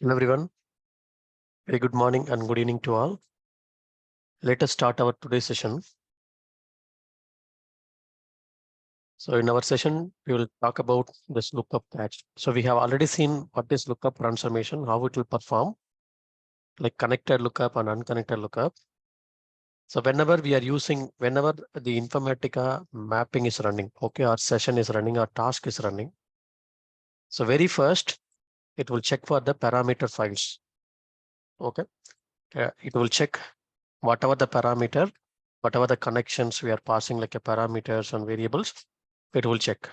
Hello everyone, very good morning and good evening to all. Let us start our today's session. So in our session, we will talk about this lookup catch. So we have already seen what is lookup transformation, how it will perform, like connected lookup and unconnected lookup. So whenever the Informatica mapping is running, okay, our session is running, our task is running. So very first, it will check for the parameter files. Okay, it will check whatever the parameter, whatever the connections we are passing, like a parameters and variables, it will check.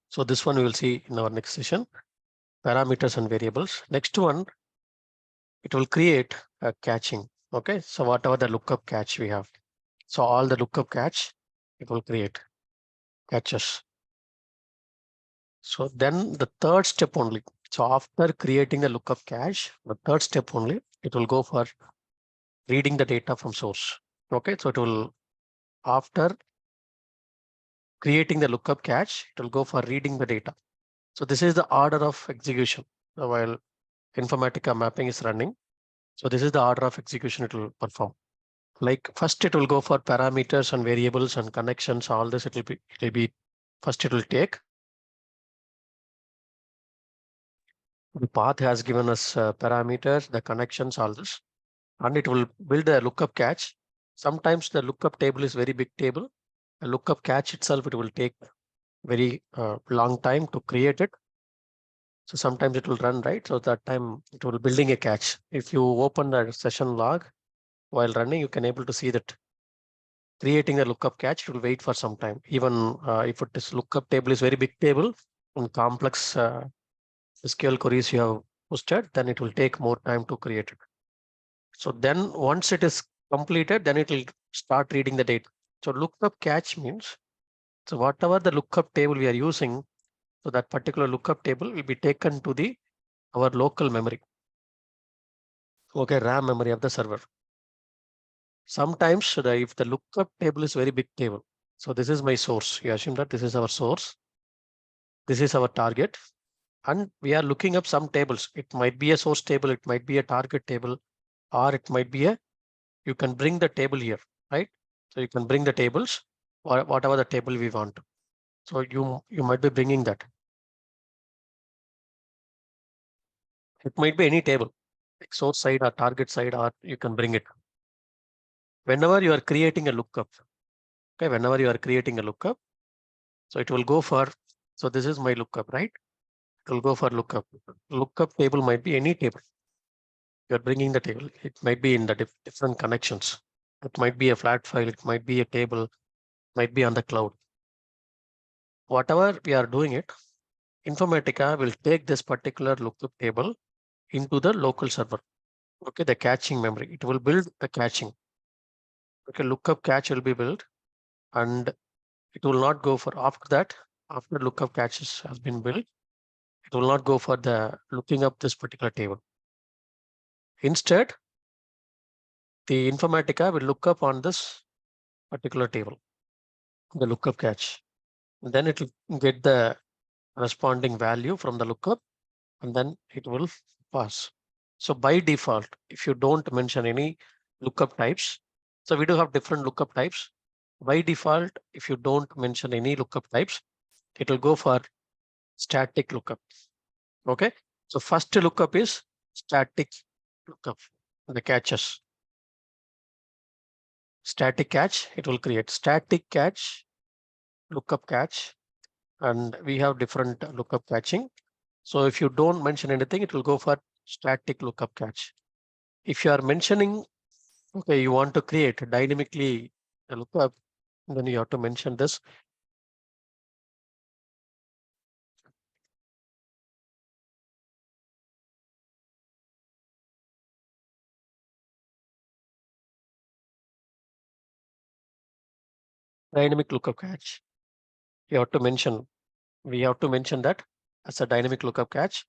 So this one we will see in our next session, parameters and variables. Next one, it will create a catching. Okay, so whatever the lookup catch we have, so all the lookup catch, it will create catches. So then the third step only. So after creating the lookup cache, the third step only, it will go for reading the data from source. Okay, so it will, after creating the lookup cache, it will go for reading the data. So this is the order of execution while Informatica mapping is running. So this is the order of execution it will perform. Like first it will go for parameters and variables and connections, all this it will be first it will take. The path has given us parameters, the connections, all this, and it will build a lookup cache. Sometimes the lookup table is very big table. A lookup cache itself, it will take very long time to create it. So sometimes it will run, right? So that time it will building a cache. If you open the session log while running, you can able to see that creating a lookup cache, it will wait for some time. Even if it is lookup table is very big table and complex SQL queries you have posted, then it will take more time to create it. So then once it is completed, then it will start reading the data. So lookup cache means, so whatever the lookup table we are using, so that particular lookup table will be taken to our local memory. Okay, RAM memory of the server. Sometimes if the lookup table is very big table, so this is my source. You assume that this is our source. This is our target. And we are looking up some tables. It might be a source table, it might be a target table, or it might be you can bring the table here, right? So you can bring the tables or whatever the table we want. So you might be bringing that. It might be any table, like source side or target side, or you can bring it. Whenever you are creating a lookup, okay, whenever you are creating a lookup, so it will go for, so this is my lookup, right? It will go for lookup. Lookup table might be any table. You're bringing the table. It might be in the different connections. It might be a flat file. It might be a table. Might be on the cloud. Whatever we are doing it, Informatica will take this particular lookup table into the local server. Okay, the caching memory. It will build the caching. Okay, lookup cache will be built, and it will not go for after that. After lookup caches has been built, it will not go for the looking up this particular table. Instead, the Informatica will look up on this particular table, the lookup cache. And then it will get the corresponding value from the lookup, and then it will pass. So by default, if you don't mention any lookup types, so we do have different lookup types. By default, if you don't mention any lookup types, it will go for static lookup. Okay, so first lookup is static lookup, the catches. Static catch, it will create static catch, lookup catch, and we have different lookup catching. So if you don't mention anything, it will go for static lookup catch. If you are mentioning, okay, you want to create dynamically a lookup, then you have to mention this. Dynamic lookup catch. You have to mention, we have to mention that as a dynamic lookup catch.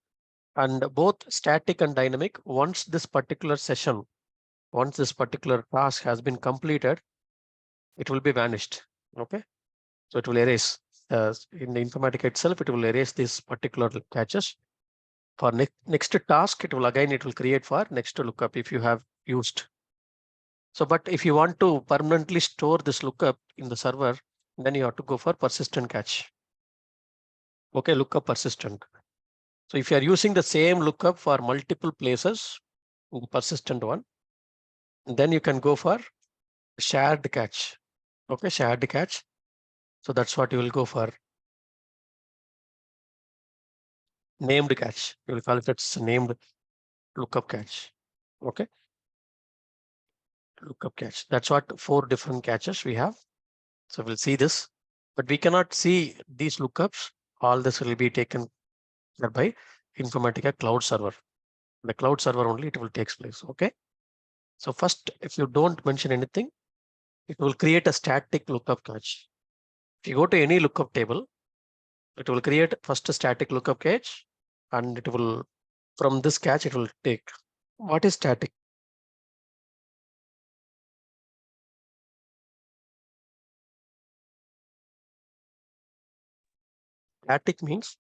And both static and dynamic, once this particular session, once this particular task has been completed, it will be vanished. Okay, so it will erase. In the Informatica itself, it will erase these particular catches. For next task, it will create for next lookup if you have used. So, but if you want to permanently store this lookup in the server, then you have to go for persistent cache. Okay, lookup persistent. So if you are using the same lookup for multiple places, the persistent one, then you can go for shared cache. Okay, shared cache. So that's what you will go for. Named cache. You will call it it's named lookup cache. Okay, lookup cache. That's what 4 different caches we have. So we'll see this, but we cannot see these lookups. All this will be taken care by Informatica cloud server. The cloud server only it will take place. Okay. So first, if you don't mention anything, it will create a static lookup cache. If you go to any lookup table, it will create first a static lookup cache, and it will, from this cache, it will take. What is static? Static means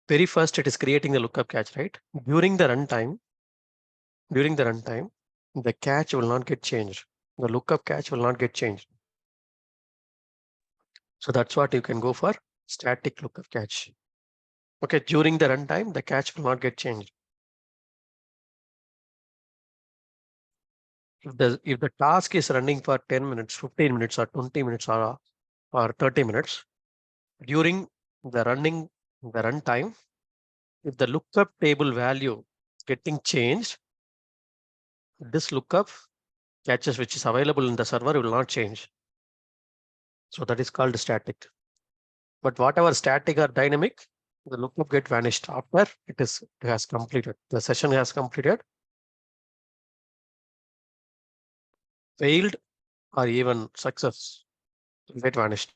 very first it is creating the lookup cache, right? During the runtime, the cache will not get changed. The lookup cache will not get changed. So that's what you can go for static lookup cache. Okay, during the runtime, the cache will not get changed. If the task is running for 10 minutes, 15 minutes, or 20 minutes, or 30 minutes, during the runtime, if the lookup table value getting changed, this lookup caches which is available in the server will not change. So that is called static. But whatever static or dynamic, the lookup get vanished after it has completed. The session has completed, failed, or even success will get vanished.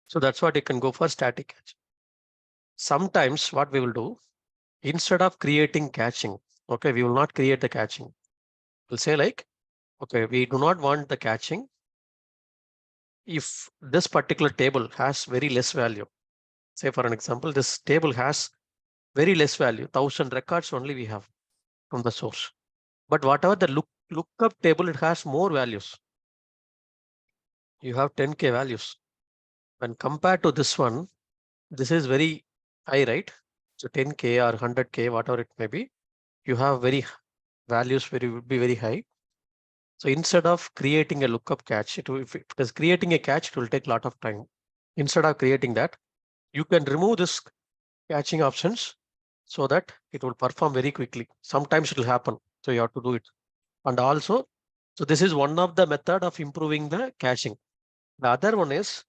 So that's what you can go for static cache. Sometimes what we will do, instead of creating caching, okay, we will not create the caching. We'll say like, okay, we do not want the caching if this particular table has very less value. Say for an example, this table has very less value, 1000 records only we have from the source. But whatever the lookup table, it has more values. You have 10K values. When compared to this one, this is very high, right? So 10K or 100K, whatever it may be, you have very values would be very high. So instead of creating a lookup cache, if it is creating a cache, it will take a lot of time. Instead of creating that, you can remove this caching options so that it will perform very quickly. Sometimes it will happen, so you have to do it. And also, so this is one of the method of improving the caching. The other one is,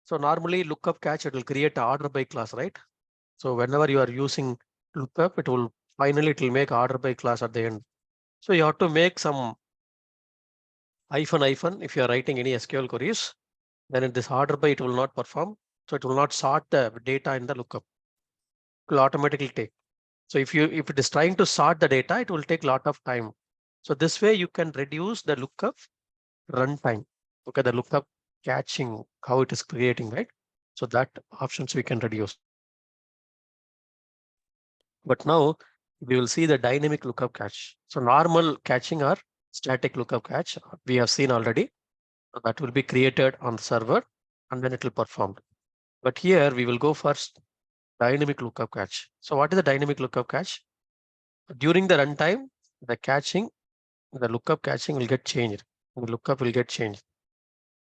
so normally lookup cache, it will create a order by class, right? So whenever you are using lookup, it will make order by class at the end. So you have to make some hyphen if you are writing any SQL queries, then in this order by it will not perform. So it will not sort the data in the lookup. It will automatically take. So if it is trying to sort the data, it will take a lot of time. So this way you can reduce the lookup runtime. Okay, the lookup catching, how it is creating, right? So that options we can reduce. But now we will see the dynamic lookup catch. So normal catching or static lookup catch we have seen already. So that will be created on the server and then it will perform. But here we will go first dynamic lookup catch. So what is the dynamic lookup catch? During the runtime, the lookup catching will get changed. The lookup will get changed.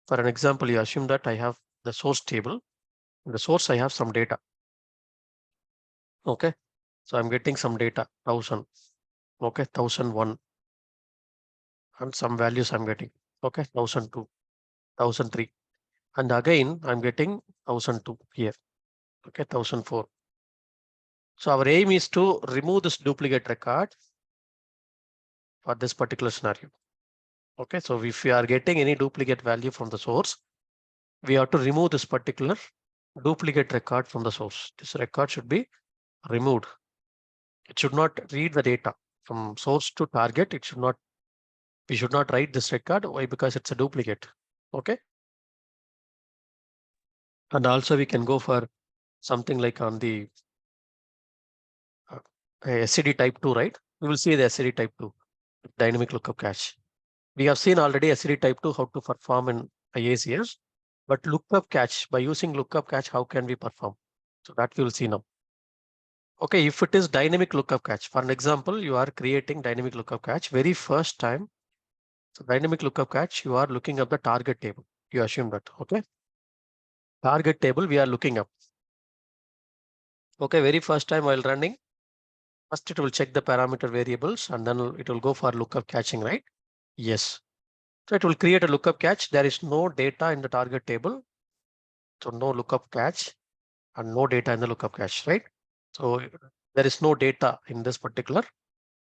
For an example, you assume that I have the source table. In the source, I have some data. Okay. So I'm getting some data, 1000. Okay, 1001. And some values I'm getting. Okay, 1002, 1003. And again, I'm getting 1002 here. Okay, 1004. So our aim is to remove this duplicate record for this particular scenario. Okay, so if we are getting any duplicate value from the source, we have to remove this particular duplicate record from the source. This record should be removed. It should not read the data from source to target. We should not write this record. Why? Because it's a duplicate. Okay. And also we can go for something like on the SCD type 2, right? We will see the SCD type 2, dynamic lookup cache. We have seen already SCD type 2 how to perform in IICS, but lookup cache, by using lookup cache, how can we perform? So that we will see now. Okay, if it is dynamic lookup cache, for an example, you are creating dynamic lookup cache very first time. So dynamic lookup cache, you are looking up the target table. You assume that, okay? Target table we are looking up. Okay, very first time while running, first it will check the parameter variables and then it will go for lookup caching, right? Yes. So it will create a lookup cache. There is no data in the target table. So no lookup cache and no data in the lookup cache, right? So there is no data in this particular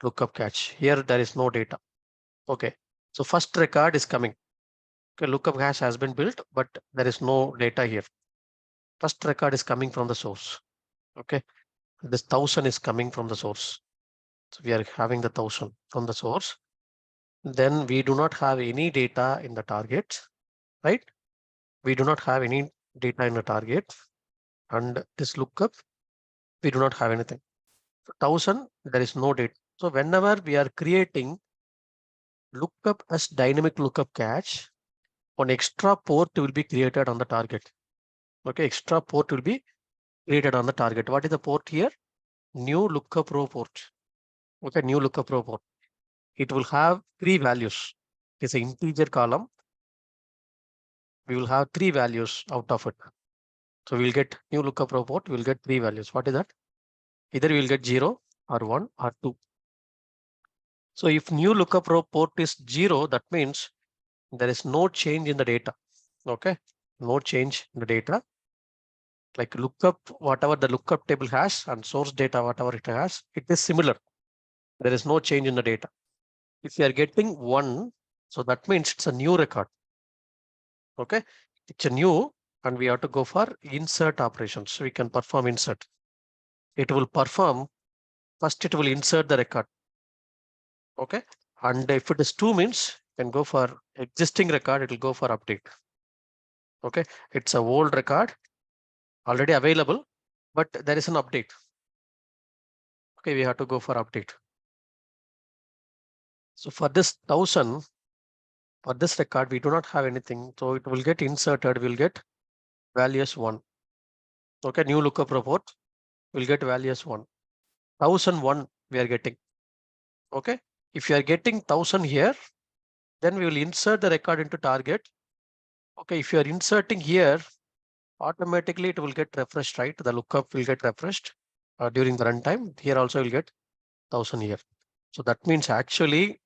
lookup cache. Here there is no data. Okay. So first record is coming. Okay, lookup cache has been built, but there is no data here. First record is coming from the source. Okay. This 1000 is coming from the source. So we are having the 1000 from the source. Then we do not have any data in the target, right? We do not have any data in the target. And this lookup, we do not have anything. So 1000, there is no data. So whenever we are creating lookup as dynamic lookup cache, one extra port will be created on the target. Okay, extra port will be created on the target. What is the port here? New lookup row port. Okay, new lookup row port. It will have three values. It's an integer column. We will have three values out of it. So we'll get new lookup row port. We'll get three values. What is that? Either we'll get 0 or 1 or 2. So if new lookup row port is 0, that means there is no change in the data. Okay, no change in the data. Like lookup, whatever the lookup table has and source data, whatever it has, it is similar. There is no change in the data. If you are getting 1, so that means it's a new record. Okay, it's a new, and we have to go for insert operations. So we can perform insert. It will perform, first it will insert the record. Okay, and if it is 2 means, you can go for existing record, it will go for update. Okay, it's a old record already available, but there is an update. Okay, we have to go for update. So for this 1000, for this record, we do not have anything. So it will get inserted, we'll get value as 1. Okay, new lookup report will get value as 1. 1001 we are getting. Okay, if you are getting 1000 here, then we will insert the record into target. Okay, if you are inserting here, automatically it will get refreshed, right? The lookup will get refreshed during the runtime. Here also will get 1000 here. So that means actually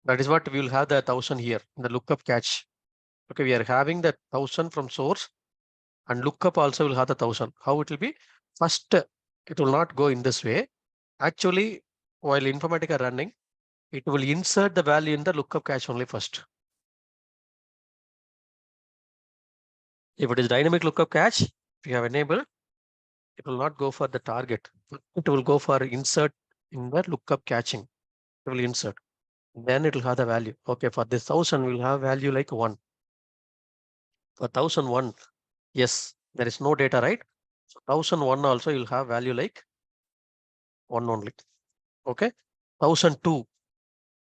that is what we will have the 1000 here in the lookup cache. Okay, we are having the 1000 from source, and lookup also will have the 1000. How it will be? First, it will not go in this way. Actually, while Informatica running, it will insert the value in the lookup cache only first. If it is dynamic lookup cache, if you have enabled, it will not go for the target. It will go for insert in the lookup caching. It will insert. Then it will have the value. Okay, for this 1000, we'll have value like 1. For 1001, yes, there is no data, right? So 1001 also you'll have value like 1 only. Okay, 1002,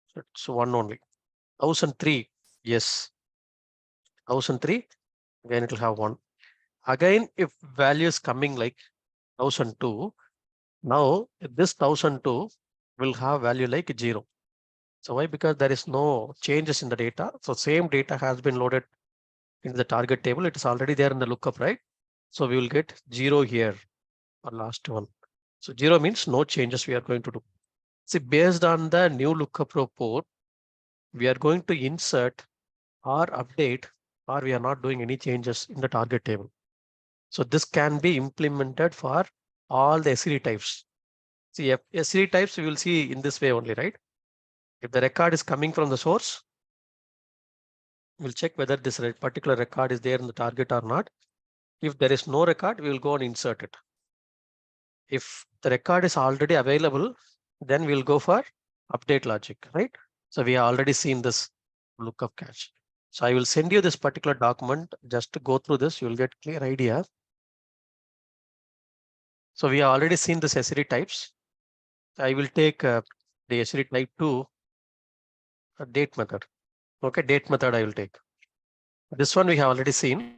so it's 1 only. 1003, yes, 1003, again it will have 1. Again, if value is coming like 1002, now this 1002 will have value like 0. So why? Because there is no changes in the data. So same data has been loaded in the target table. It is already there in the lookup, right? So we will get 0 here or last one. So 0 means no changes we are going to do. See, based on the new lookup report, we are going to insert or update, or we are not doing any changes in the target table. So this can be implemented for all the SCD types. See, SCD types we will see in this way only, right? If the record is coming from the source, we'll check whether this particular record is there in the target or not. If there is no record, we will go and insert it. If the record is already available, then we'll go for update logic, right? So we have already seen this lookup cache. So I will send you this particular document. Just to go through this, you will get clear idea. So we have already seen this SCD types. I will take the SCD type 2 date method. Okay, date method I will take. This one we have already seen.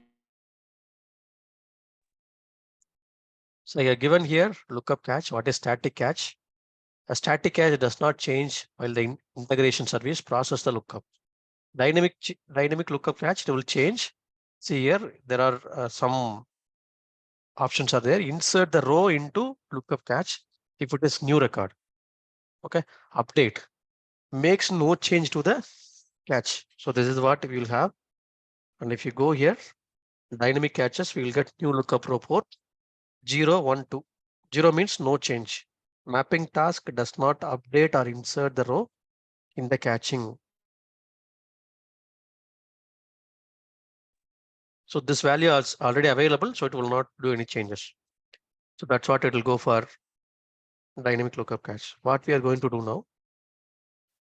So I have given here lookup catch. What is static catch? A static catch does not change while the integration service process the lookup. Dynamic lookup catch, it will change. See here, there are some options are there. Insert the row into lookup catch if it is new record. Okay, update makes no change to the catch. So this is what we will have. And if you go here, dynamic catches, we will get new lookup report 0, 1, 2. 0 means no change. Mapping task does not update or insert the row in the catching. So this value is already available, so it will not do any changes. So that's what it will go for dynamic lookup catch. What we are going to do now.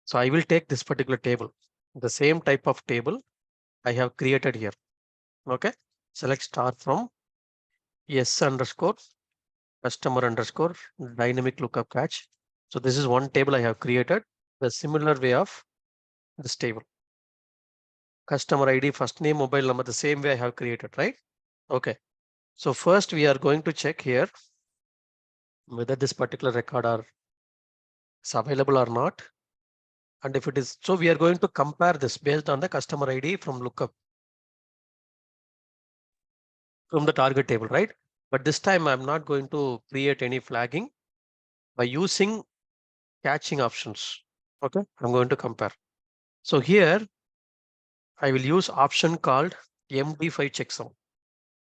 So I will take this particular table, the same type of table I have created here. Okay. Select star from S underscore customer underscore dynamic lookup catch. So this is one table I have created the similar way of this table. Customer ID, first name, mobile number, the same way I have created, right? Okay. So first we are going to check here whether this particular record is available or not. And if it is, so we are going to compare this based on the customer ID from lookup from the target table, right? But this time I'm not going to create any flagging by using catching options. Okay, I'm going to compare. So here I will use option called MD5 checksum.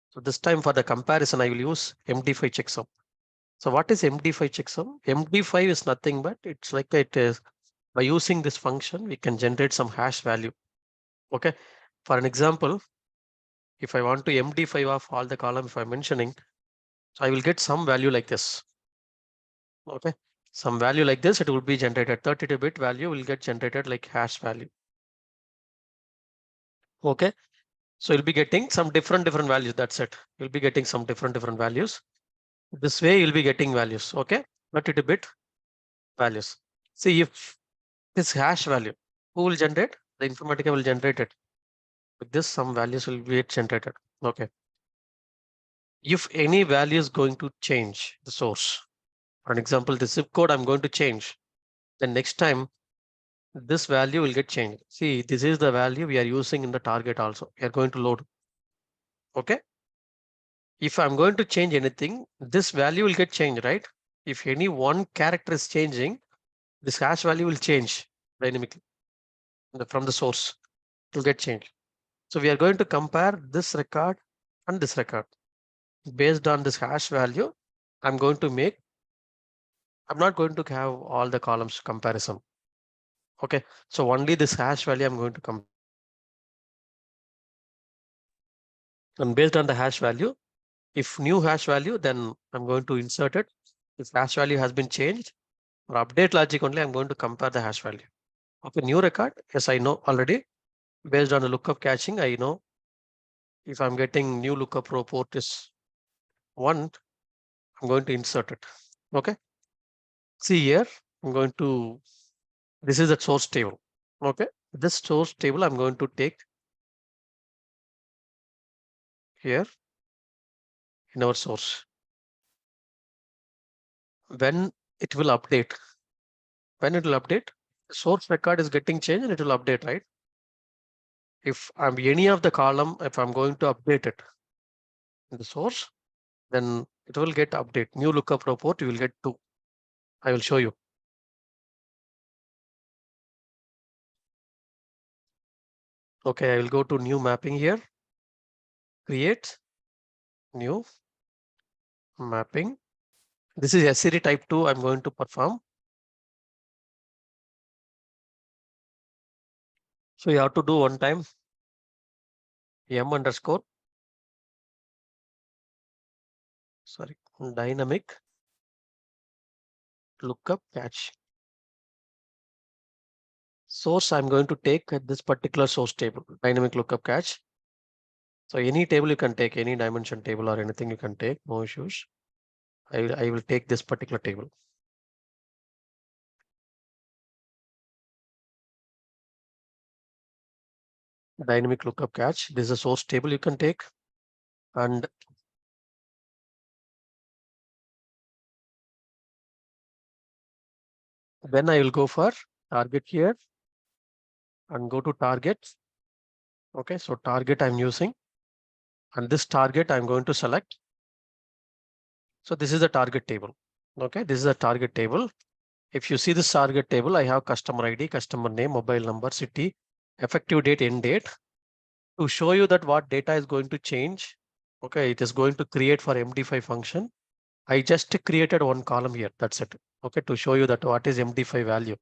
So this time for the comparison, I will use MD5 checksum. So what is MD5 checksum? MD5 is nothing but it's like it is by using this function, we can generate some hash value. Okay, for an example, if I want to MD5 of all the column, if I'm mentioning, so I will get some value like this. Okay, some value like this, it will be generated. 32-bit value will get generated like hash value. Okay, so you'll be getting some different values. That's it. You'll be getting some different values. This way you'll be getting values. Okay, 32-bit values. See if this hash value, who will generate? The Informatica will generate it. With this, some values will be generated. Okay. If any value is going to change the source, for an example, the zip code I'm going to change, then next time this value will get changed. See, this is the value we are using in the target also. We are going to load. Okay. If I'm going to change anything, this value will get changed, right? If any one character is changing, this hash value will change dynamically from the source. It will get changed. So we are going to compare this record and this record. Based on this hash value, I'm going to make, I'm not going to have all the columns comparison. Okay, so only this hash value I'm going to compare. And based on the hash value, if new hash value, then I'm going to insert it. If hash value has been changed or update logic only, I'm going to compare the hash value. Okay, new record. Yes, I know already. Based on the lookup catching, I know if I'm getting new lookup report is 1, I'm going to insert it. Okay. See here, I'm going to, this is the source table. Okay. This source table, I'm going to take here in our source. When it will update, the source record is getting changed and it will update, right? If I'm any of the column, if I'm going to update it in the source, then it will get update. New lookup report, you will get 2. I will show you. Okay, I will go to new mapping here. Create new mapping. This is SCD type 2 I'm going to perform. So you have to do one time M underscore, sorry, dynamic lookup catch. Source, I'm going to take this particular source table, dynamic lookup catch. So any table you can take, any dimension table or anything you can take, no issues. I will take this particular table. Dynamic lookup catch. This is a source table you can take. And then I will go for target here and go to target. Okay, so target I'm using. And this target I'm going to select. So this is the target table. Okay, this is a target table. If you see this target table, I have customer ID, customer name, mobile number, city, effective date, end date. To show you that what data is going to change, okay, it is going to create for MD5 function. I just created one column here. That's it. Okay, to show you that what is MD5 value.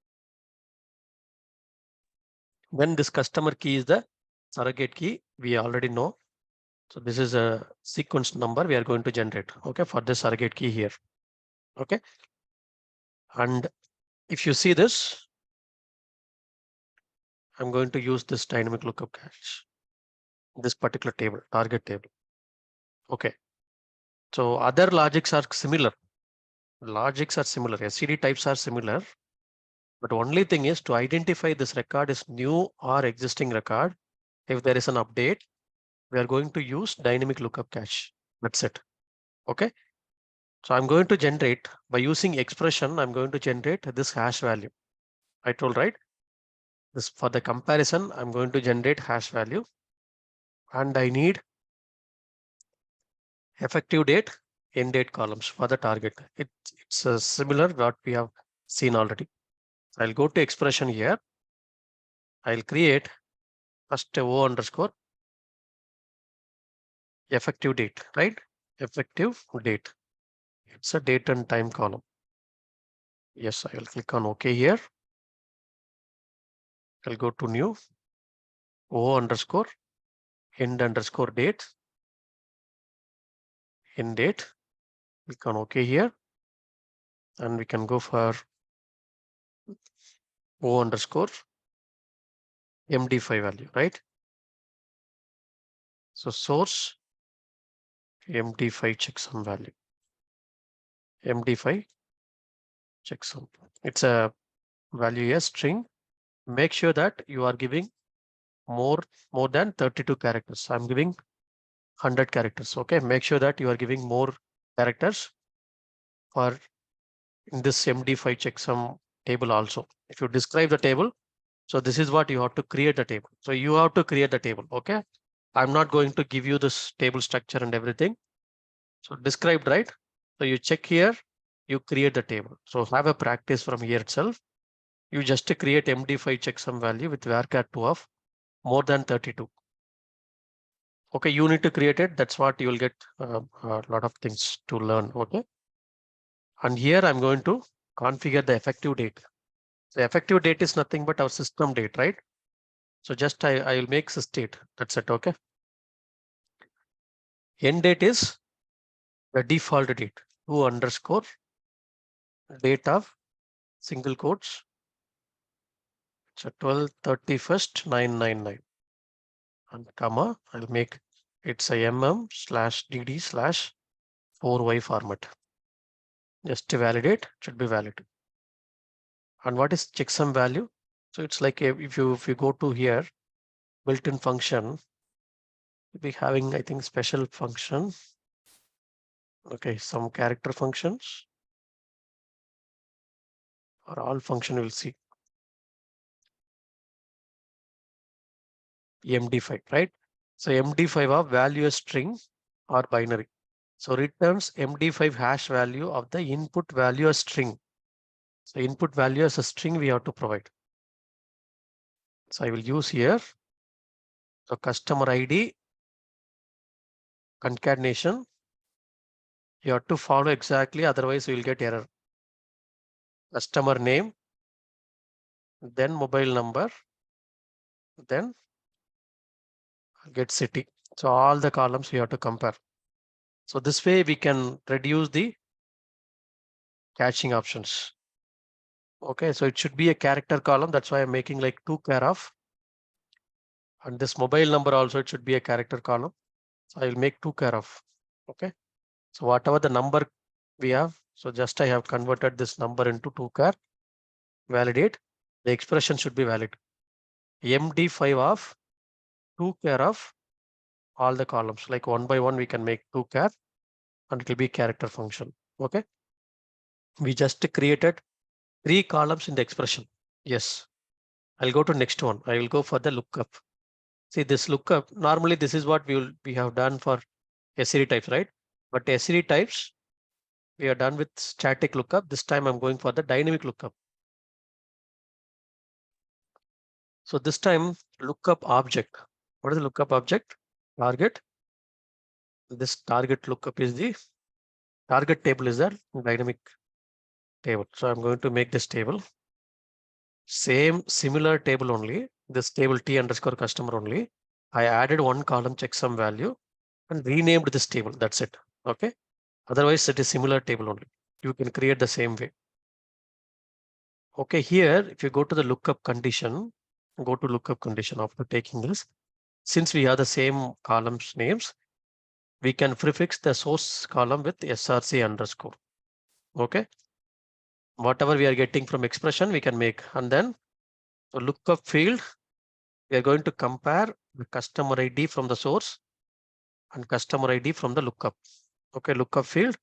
When this customer key is the surrogate key, we already know. So this is a sequence number we are going to generate. Okay, for the surrogate key here. Okay, and if you see this, I'm going to use this dynamic lookup catch, this particular table, target table. Okay, so other logics are similar. Logics are similar. SCD types are similar. But only thing is to identify this record is new or existing record. If there is an update, we are going to use dynamic lookup catch. That's it. Okay. So I'm going to generate by using expression. I'm going to generate this hash value. I told right. This for the comparison, I'm going to generate hash value. And I need effective date, end date columns for the target. It's similar what we have seen already. I'll go to expression here. I'll create first O underscore effective date, right? Effective date. It's a date and time column. Yes, I will click on OK here. I'll go to new O underscore end underscore date. End date. Click on OK here. And we can go for O underscore MD5 value, right? So source MD5 checksum value. MD5 checksum. It's a value, a string. Make sure that you are giving more than 32 characters. I'm giving 100 characters. Okay, make sure that you are giving more characters for in this MD5 checksum table also. If you describe the table, so this is what you have to create the table. So you have to create the table. Okay, I'm not going to give you this table structure and everything. So described, right? So you check here, you create the table. So have a practice from here itself. You just create MD5 checksum value with varchar2 of more than 32. Okay, you need to create it. That's what you will get a lot of things to learn. Okay. And here I'm going to configure the effective date. The effective date is nothing but our system date, right? So just I will make sysdate. That's it. Okay. End date is the default date. 2 underscore date of single quotes. So 12/31/999 and comma. I'll make it's a mm/dd/4y format. Just to validate, should be valid. And what is checksum value? So it's like if you go to here, built-in function, we'll be having, I think, special function. Okay, some character functions or all function we'll see. MD5, right? So MD5 of value a string or binary. So returns MD5 hash value of the input value a string. So input value as a string we have to provide. So I will use here. So customer ID concatenation. You have to follow exactly, otherwise you will get error. Customer name, then mobile number, then get city. So all the columns we have to compare. So this way we can reduce the caching options. Okay, so it should be a character column. That's why I'm making like 2 and this mobile number also it should be a character column. So I will make 2. Okay, so whatever the number we have, so just I have converted this number into 2. Validate. The expression should be valid. MD5 of 2 of all the columns, like one by one we can make 2 and it will be character function. Okay, we just created 3 columns in the expression. Yes, I'll go to next one. I will go for the lookup. See this lookup, normally this is what we have done for SCD types, right? But SCD types we are done with static lookup. This time I'm going for the dynamic lookup. So this time lookup object. What is the lookup object? Target. This target lookup is the target table is the dynamic table. So I'm going to make this table. Similar table only. This table T underscore customer only. I added one column checksum value and renamed this table. That's it. Okay. Otherwise, it is similar table only. You can create the same way. Okay, here, if you go to the lookup condition, go to lookup condition after taking this. Since we have the same columns names, we can prefix the source column with src underscore. Okay. Whatever we are getting from expression, we can make. And then the lookup field, we are going to compare the customer ID from the source and customer ID from the lookup. Okay, lookup field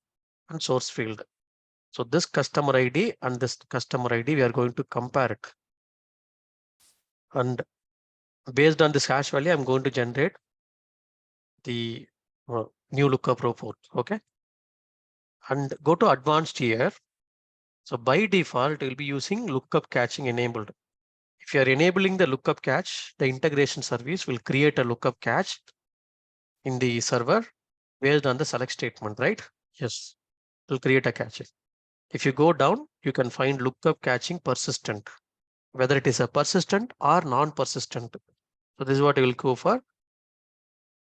and source field. So this customer ID and this customer ID, we are going to compare it. And based on this hash value, I'm going to generate the new lookup report. Okay. And go to advanced here. So by default, we'll be using lookup caching enabled. If you are enabling the lookup cache, the integration service will create a lookup cache in the server based on the select statement, right? Yes, it will create a cache. If you go down, you can find lookup caching persistent, whether it is a persistent or non-persistent. So this is what you will go for.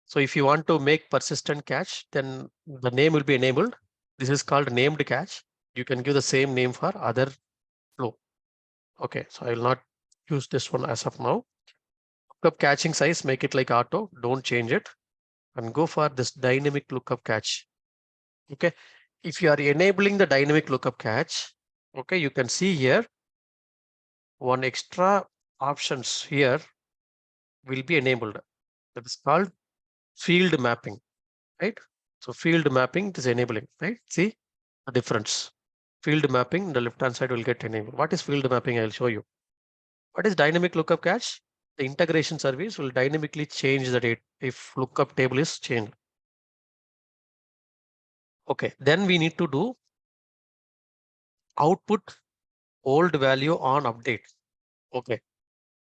So if you want to make persistent cache, then the name will be enabled. This is called named cache. You can give the same name for other flow. Okay, so I will not use this one as of now. Lookup caching size, make it like auto, don't change it, and go for this dynamic lookup cache. Okay, if you are enabling the dynamic lookup cache, okay, you can see here one extra options here will be enabled. That is called field mapping, right? So field mapping is enabling, right? See the difference. Field mapping, the left-hand side will get enabled. What is field mapping? I'll show you. What is dynamic lookup cache? The integration service will dynamically change the date if lookup table is changed. Okay, then we need to do output old value on update. Okay,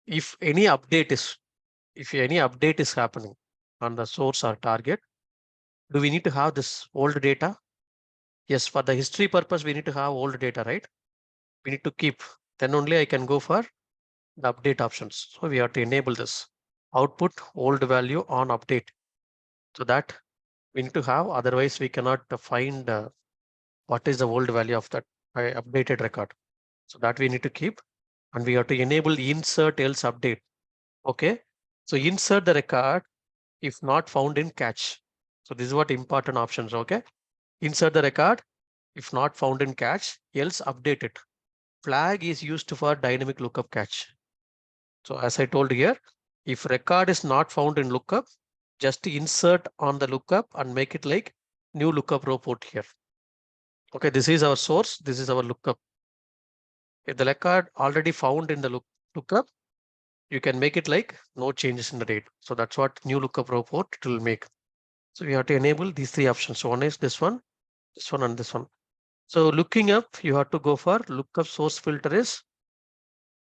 if any update is happening on the source or target, do we need to have this old data? Yes, for the history purpose, we need to have old data, right? We need to keep. Then only I can go for the update options. So we have to enable this output old value on update. So that we need to have, otherwise we cannot find what is the old value of that updated record. So that we need to keep, and we have to enable insert else update. Okay, so insert the record if not found in cache. So this is what important options. Okay, insert the record if not found in cache, else update it. Flag is used for dynamic lookup cache. So as I told here, if record is not found in lookup, just insert on the lookup and make it like new lookup report here. Okay, this is our source. This is our lookup. If the record already found in the lookup, you can make it like no changes in the date. So that's what new lookup report it will make. So we have to enable these 3 options. So one is this one, and this one. So looking up, you have to go for lookup source filter is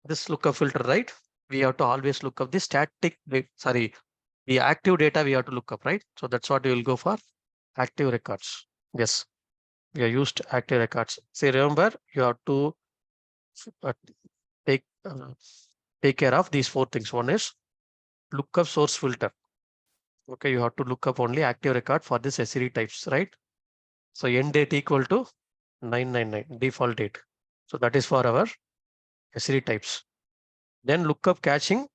this lookup filter, right? We have to always look up the the active data we have to look up, right? So that's what we will go for active records. Yes, we have used active records. See, remember, you have to uh, take care of these 4 things. One is lookup source filter. Okay, you have to look up only active record for this SCD types, right? So end date equal to 999 default date. So that is for our SCD types. Then lookup caching.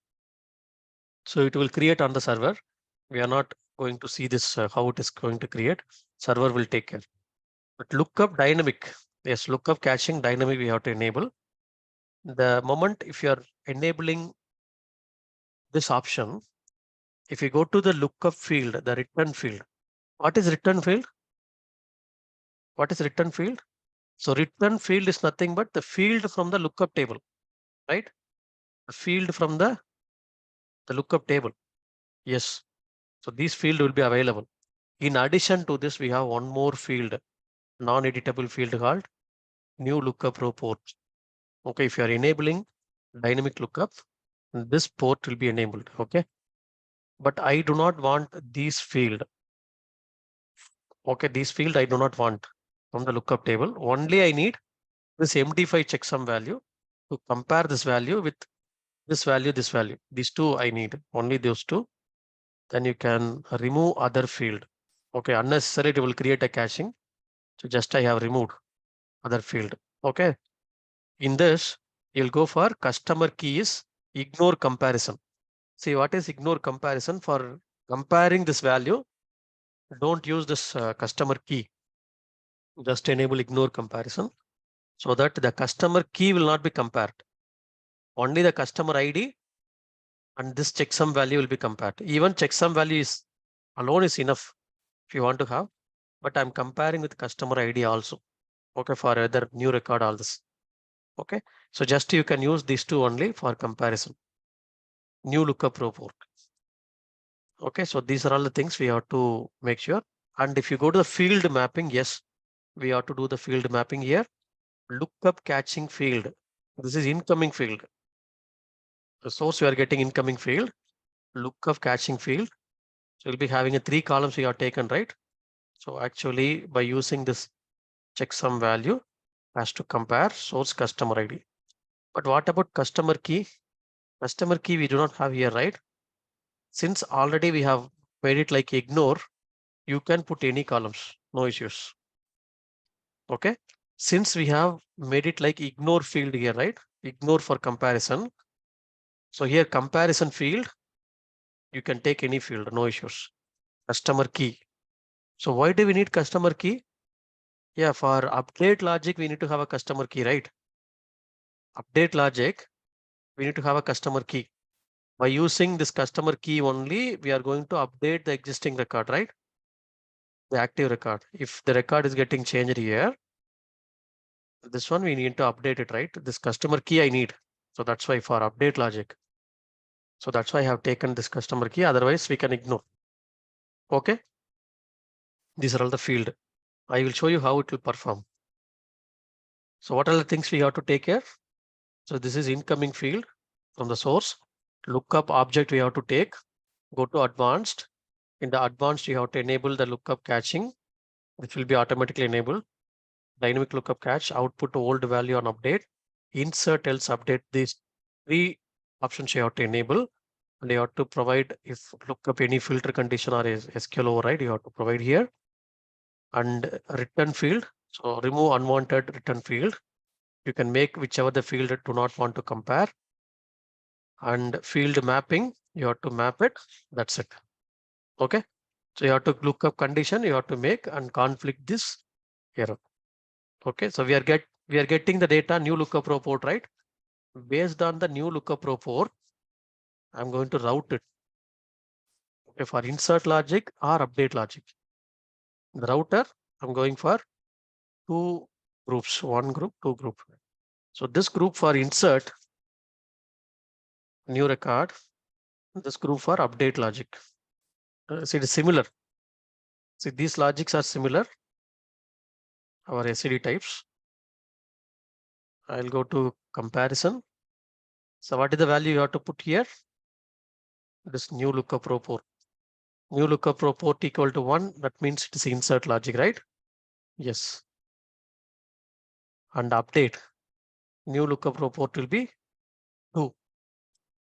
So it will create on the server. We are not going to see this, how it is going to create. Server will take care. But lookup dynamic. Yes, lookup caching dynamic we have to enable. The moment if you are enabling this option, if you go to the lookup field, the return field, what is return field? What is return field? So return field is nothing but the field from the lookup table, right? The field from the lookup table. Yes. So this field will be available. In addition to this, we have one more field, non-editable field called new lookup row port. Okay, if you are enabling dynamic lookup, this port will be enabled. Okay, but I do not want this field. Okay, this field I do not want from the lookup table. Only I need this MD5 checksum value to compare this value with this value, this value. These two I need, only those two. Then you can remove other field. Okay, unnecessary it will create a caching. So just I have removed other field. Okay, in this you'll go for customer key is ignore comparison. See what is ignore comparison? For comparing this value, don't use this customer key. Just enable ignore comparison so that the customer key will not be compared. Only the customer ID and this checksum value will be compared. Even checksum value is alone is enough if you want to have, but I'm comparing with customer ID also. Okay, for other new record, all this. Okay, so just you can use these two only for comparison. New lookup row port. Okay, so these are all the things we have to make sure. And if you go to the field mapping, yes, we have to do the field mapping here. Lookup catching field. This is incoming field. The source we are getting incoming field. Lookup catching field. So we'll be having a 3 columns we have taken, right? So actually by using this checksum value has to compare source customer ID. But what about customer key? Customer key we do not have here, right? Since already we have made it like ignore, you can put any columns, no issues. Okay. Since we have made it like ignore field here, right? Ignore for comparison. So here comparison field, you can take any field, no issues. Customer key. So why do we need customer key? Yeah, for update logic, we need to have a customer key, right? Update logic, we need to have a customer key. By using this customer key only, we are going to update the existing record, right? The active record. If the record is getting changed here, this one we need to update it, right? This customer key I need. So that's why for update logic. So that's why I have taken this customer key. Otherwise we can ignore. Okay. These are all the field. I will show you how it will perform. So what are the things we have to take care? So this is incoming field from the source. Lookup object we have to take. Go to advanced. In the advanced, you have to enable the lookup caching, which will be automatically enabled. Dynamic lookup cache, output old value on update, insert else update. These 3 options you have to enable. And you have to provide if lookup any filter condition or SQL override, you have to provide here. And return field. So remove unwanted return field. You can make whichever the field do not want to compare. And field mapping, you have to map it. That's it. Okay. So you have to look up condition, you have to make and conflict this error. Okay. So we are getting the data new lookup row port, right? Based on the new lookup row port, I'm going to route it. Okay, for insert logic or update logic. The router, I'm going for 2 groups, 1 group, 2 group. So this group for insert new record, this group for update logic. So it is similar. See, these logics are similar. Our SCD types. I'll go to comparison. So what is the value you have to put here? This new lookup row port. New lookup row port equal to 1. That means it is insert logic, right? Yes. And update. New lookup row port will be 2.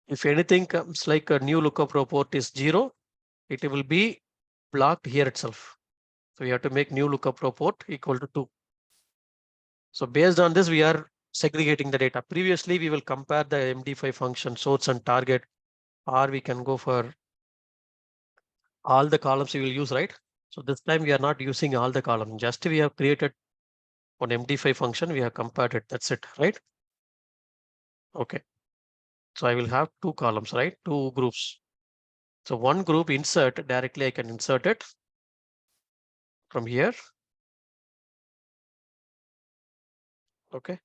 If anything comes like a new lookup row port is 0, it will be blocked here itself. So we have to make new lookup row port equal to 2. So based on this, we are segregating the data. Previously, we will compare the MD5 function source and target, or we can go for all the columns we will use, right? So this time we are not using all the columns. Just we have created one MD5 function. We have compared it. That's it, right? Okay. So I will have two columns, right? Two groups. So one group insert directly, I can insert it from here. Okay.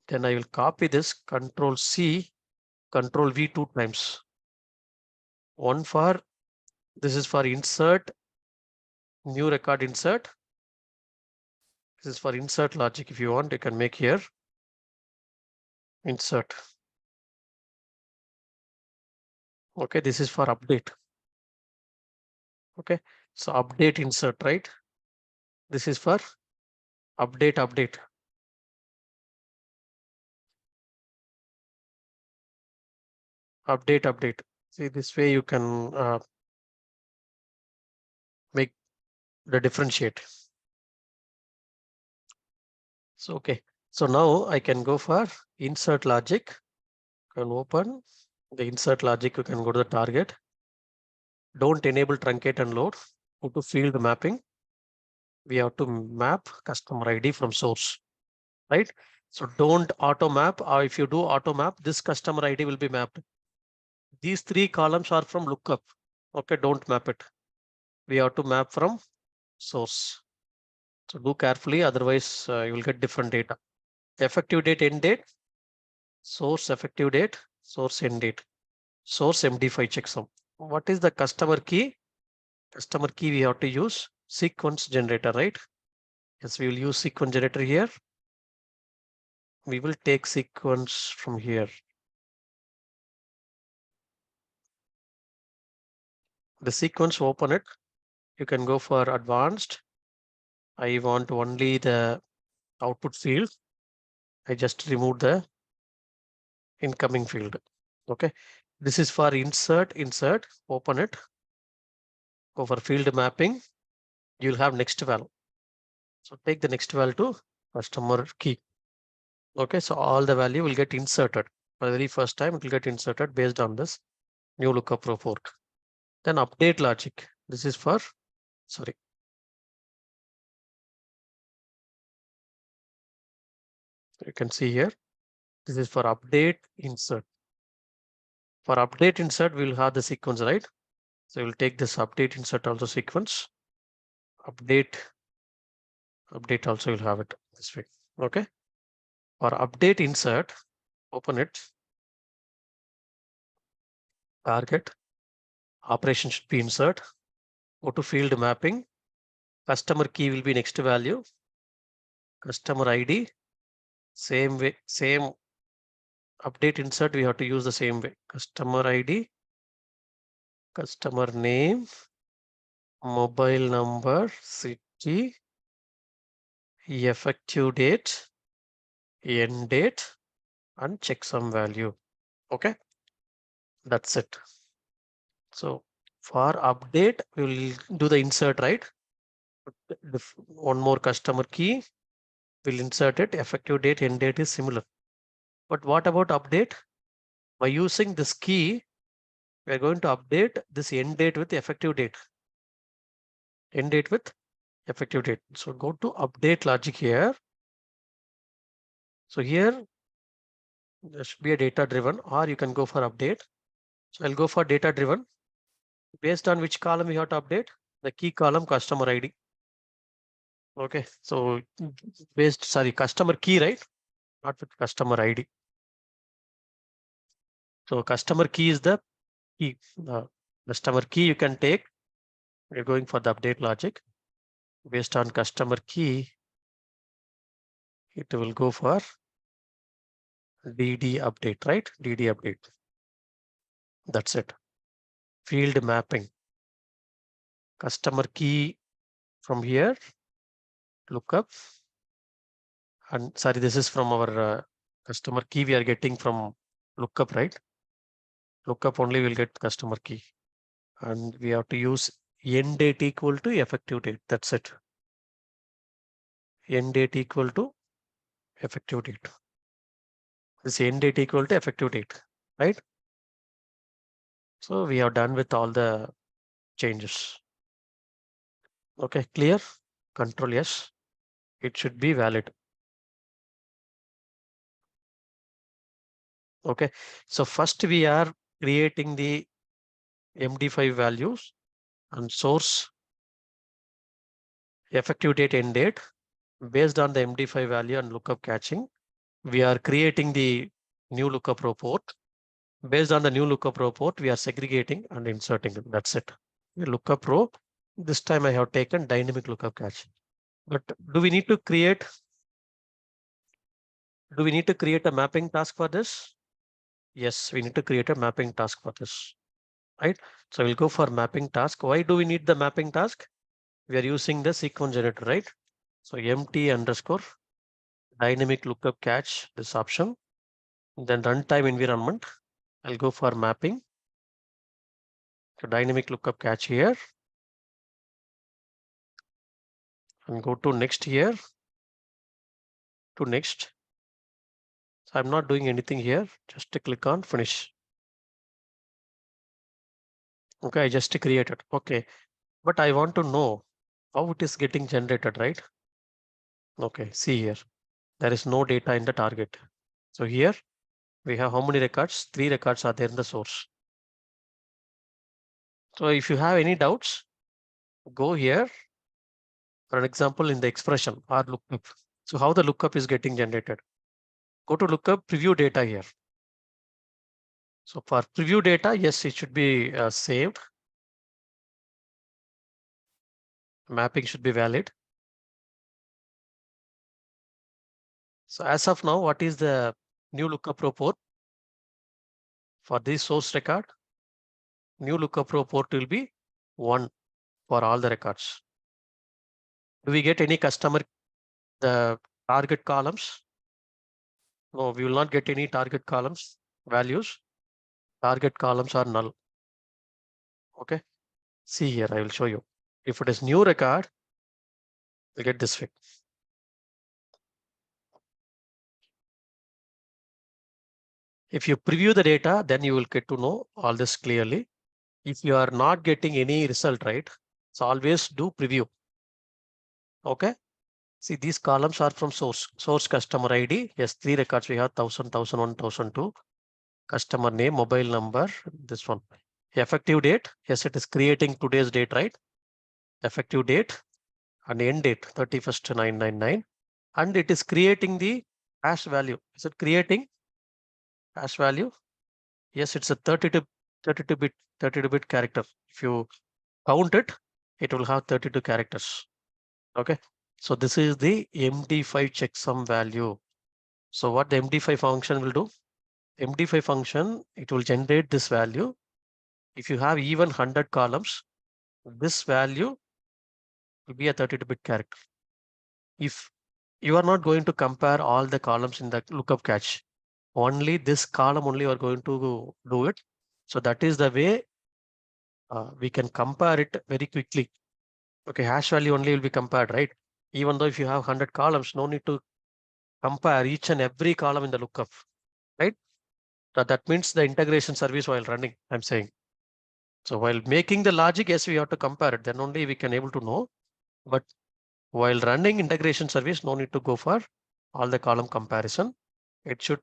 Then I will copy this, Control C, Control V 2 times. One for, this is for insert, new record insert. This is for insert logic. If you want, you can make here insert. Okay, this is for update. Okay, so update insert, right? This is for update. Update. See, this way you can make the differentiate. So, okay. So now I can go for insert logic. You can open the insert logic. You can go to the target. Don't enable truncate and load. Go to field mapping. We have to map customer ID from source, right? So don't auto map, or if you do auto map, this customer ID will be mapped. These three columns are from lookup. Okay, don't map it. We have to map from source. So do carefully, otherwise you will get different data. Effective date, end date, source effective date, source end date, source MD5 checksum. What is the customer key? Customer key we have to use sequence generator, right? Yes, we will use sequence generator here. We will take sequence from here. The sequence, open it. You can go for advanced. I want only the output field. I just remove the incoming field. Okay. This is for insert, open it. Go for field mapping. You'll have next value. So take the next value to customer key. Okay. So all the value will get inserted. For the very first time, it will get inserted based on this new lookup report. Then update logic. This is for, sorry. You can see here. This is for update insert. For update insert, we'll have the sequence, right? So we'll take this update insert also sequence. Update also will have it this way. Okay. For update insert, open it. Target. Operation should be insert. Go to field mapping. Customer key will be next value. Customer ID. Same way, same update insert, we have to use the same way. Customer ID, customer name, mobile number, city, effective date, end date, and checksum value. Okay, that's it. So for update, we will do the insert, right? One more customer key, we'll insert it. Effective date, end date is similar. But what about update? By using this key, we are going to update this end date with effective date. End date with effective date. So go to update logic here. So here there should be a data driven, or you can go for update. So I'll go for data driven. Based on which column we have to update? The key column customer ID. Okay, so customer key, right? Not with customer ID. So customer key is the key. Customer key you can take. We're going for the update logic. Based on customer key, it will go for DD update, right? DD update. That's it. Field mapping. Customer key from here, lookup. And sorry, this is from our customer key we are getting from lookup, right? Lookup only will get customer key. And we have to use end date equal to effective date. That's it. End date equal to effective date. This end date equal to effective date, right? So we are done with all the changes. Okay, clear? Control yes. It should be valid. Okay, so first we are creating the MD5 values and source effective date end date based on the MD5 value and lookup catching. We are creating the new lookup report. Based on the new lookup report, we are segregating and inserting it. That's it. Lookup row. This time I have taken dynamic lookup catch. But do we need to create a mapping task for this? Yes, we need to create a mapping task for this, right? So we'll go for mapping task. Why do we need the mapping task? We are using the sequence generator, right? So MT underscore dynamic lookup catch, this option. Then runtime environment. I'll go for mapping. So dynamic lookup catch here. And go to next here. To next. So I'm not doing anything here. Just to click on finish. Okay, I just created. Okay. But I want to know how it is getting generated, right? Okay, see here. There is no data in the target. So here we have how many records? 3 records are there in the source. So if you have any doubts, go here. For an example, in the expression or lookup. So how the lookup is getting generated? Go to lookup preview data here. So for preview data, yes, it should be saved. Mapping should be valid. So as of now, what is the new lookup report for this source record? New lookup report will be 1 for all the records. Do we get any customer the target columns? No, we will not get any target columns values. Target columns are null. Okay. See here, I will show you. If it is new record, we'll get this way. If you preview the data, then you will get to know all this clearly. If you are not getting any result, right? So always do preview. Okay. See, these columns are from source customer ID. Yes, 3 records we have 1000, 1001, 1002. Customer name, mobile number, this one. Effective date. Yes, it is creating today's date, right? Effective date and end date 31st 999. And it is creating the hash value. Is it creating hash value? Yes, it's a 32-bit character. If you count it, it will have 32 characters. Okay. So this is the MD5 checksum value. So what the MD5 function will do? MD5 function, it will generate this value. If you have even 100 columns, this value will be a 32-bit character. If you are not going to compare all the columns in the lookup catch, only this column only you are going to do it. So that is the way we can compare it very quickly. Okay, hash value only will be compared, right? Even though if you have 100 columns, no need to compare each and every column in the lookup, right? So that means the integration service while running, I'm saying. So while making the logic, yes, we have to compare it. Then only we can able to know. But while running integration service, no need to go for all the column comparison. It should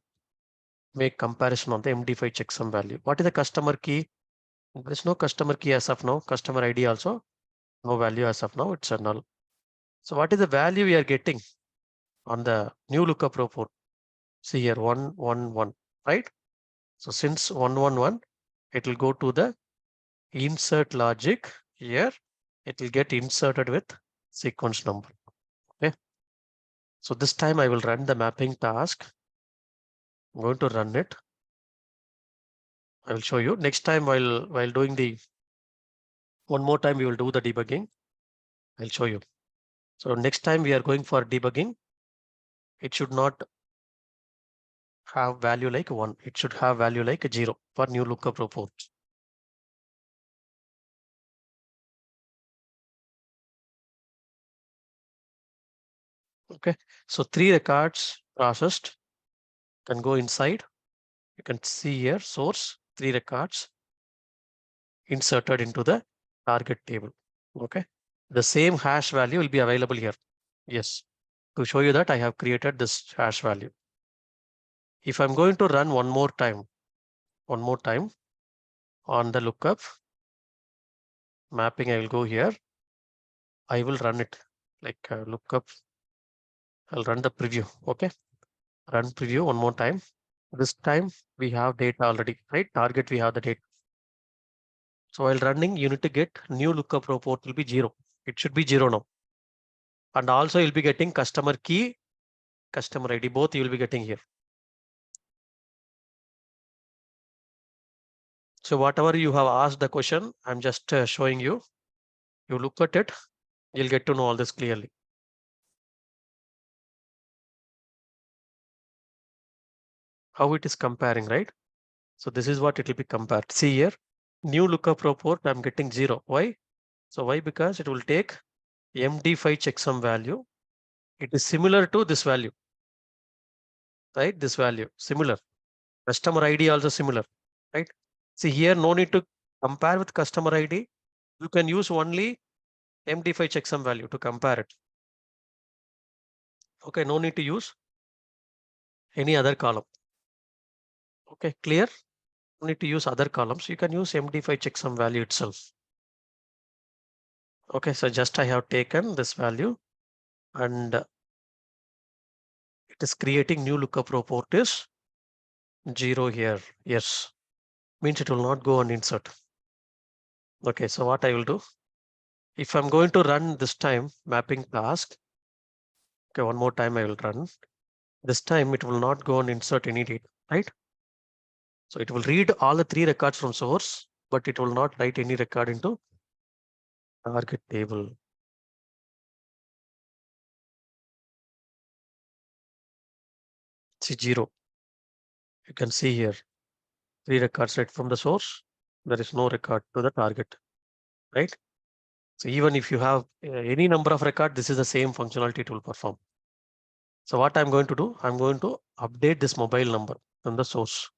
make comparison on the MD5 checksum value. What is the customer key? There is no customer key as of now. Customer ID also no value as of now. It's a null. So what is the value we are getting on the new lookup report? See here 111, right? So since 111, it will go to the insert logic here. It will get inserted with sequence number. Okay. So this time I will run the mapping task. I'm going to run it. I will show you next time while doing the one more time we will do the debugging. I'll show you. So next time we are going for debugging. It should not have value like 1. It should have value like 0 for new lookup report. Okay. So 3 records processed. Can go inside. You can see here source 3 records inserted into the target table. Okay. The same hash value will be available here. Yes. To show you that I have created this hash value. If I'm going to run one more time on the lookup mapping, I will go here. I will run it like lookup. I'll run the preview. Okay. Run preview one more time. This time we have data already, right? Target, we have the data. So while running, you need to get new lookup report will be 0. It should be 0 now. And also you'll be getting customer key, customer ID, both you will be getting here. So whatever you have asked the question, I'm just showing you. You look at it, you'll get to know all this clearly. How it is comparing, right? So this is what it will be compared. See here, new lookup report, I'm getting 0. Why? So why? Because it will take MD5 checksum value. It is similar to this value, right? This value similar. Customer ID also similar, right? See here, no need to compare with customer ID. You can use only MD5 checksum value to compare it. Okay, no need to use any other column. Okay, clear? No need to use other columns. You can use MD5 checksum value itself. Okay, so just I have taken this value and it is creating new lookup report is 0 here. Yes, means it will not go on insert. Okay, so what I will do, if I'm going to run this time mapping task, okay, one more time I will run. This time it will not go on insert any data, right? So it will read all the 3 records from source, but it will not write any record into target table. See 0. You can see here 3 records right from the source. There is no record to the target, right? So even if you have any number of record, this is the same functionality it will perform. So what I'm going to do, I'm going to update this mobile number from the source.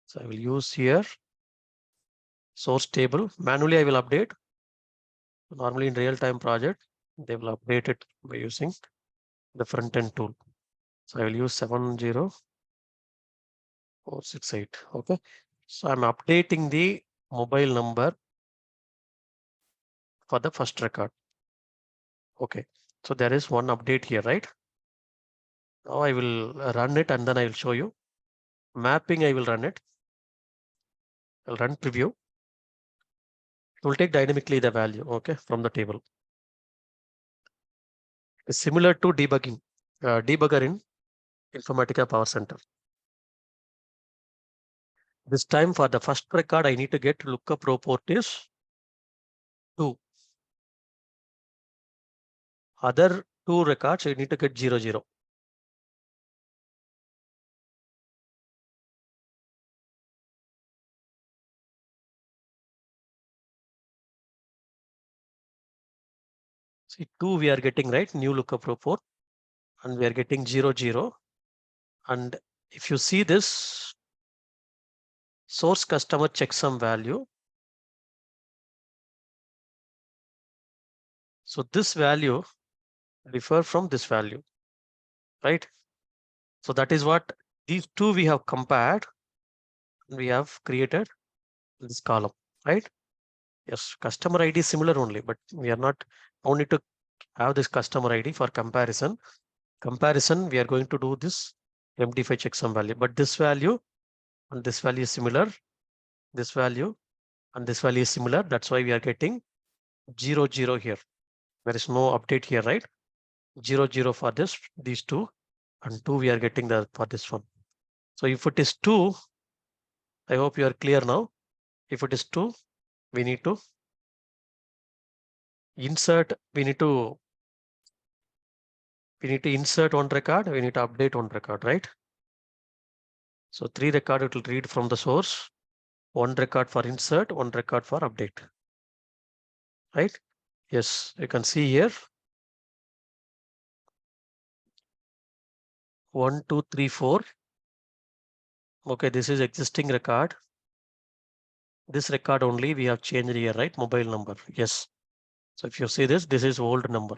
So I will use here source table. Manually I will update. Normally in real-time project, they will update it by using the front-end tool. So I will use 70468. Okay. So I'm updating the mobile number for the first record. Okay. So there is one update here, right? Now I will run it and then I will show you. Mapping, I will run it. I'll run preview. It will take dynamically the value, okay, from the table. It's similar to debugging, debugger in Informatica Power Center. This time for the first record, I need to get lookup report is 2. Other 2 records, I need to get 0, 0. See, 2 we are getting, right? New lookup report, and we are getting 0, 0. And if you see this source customer checksum value, so this value differ from this value, right? So that is what these 2 we have compared. We have created this column, right? Yes, customer ID is similar only, but we are not only to have this customer ID for comparison. We are going to do this MD5 checksum value, but this value and this value is similar. This value and this value is similar. That's why we are getting 0, 0 here. There is no update here, right? 0, 0 for this, these 2, and 2 we are getting the for this one. So if it is 2, I hope you are clear now. If it is 2, we need to insert, we need to insert one record, we need to update one record, right? So 3 record it will read from the source, 1 record for insert, 1 record for update, right? Yes, you can see here. 1, 2, 3, 4. Okay, this is existing record. This record only we have changed here, right? Mobile number. Yes. So if you see this, this is old number.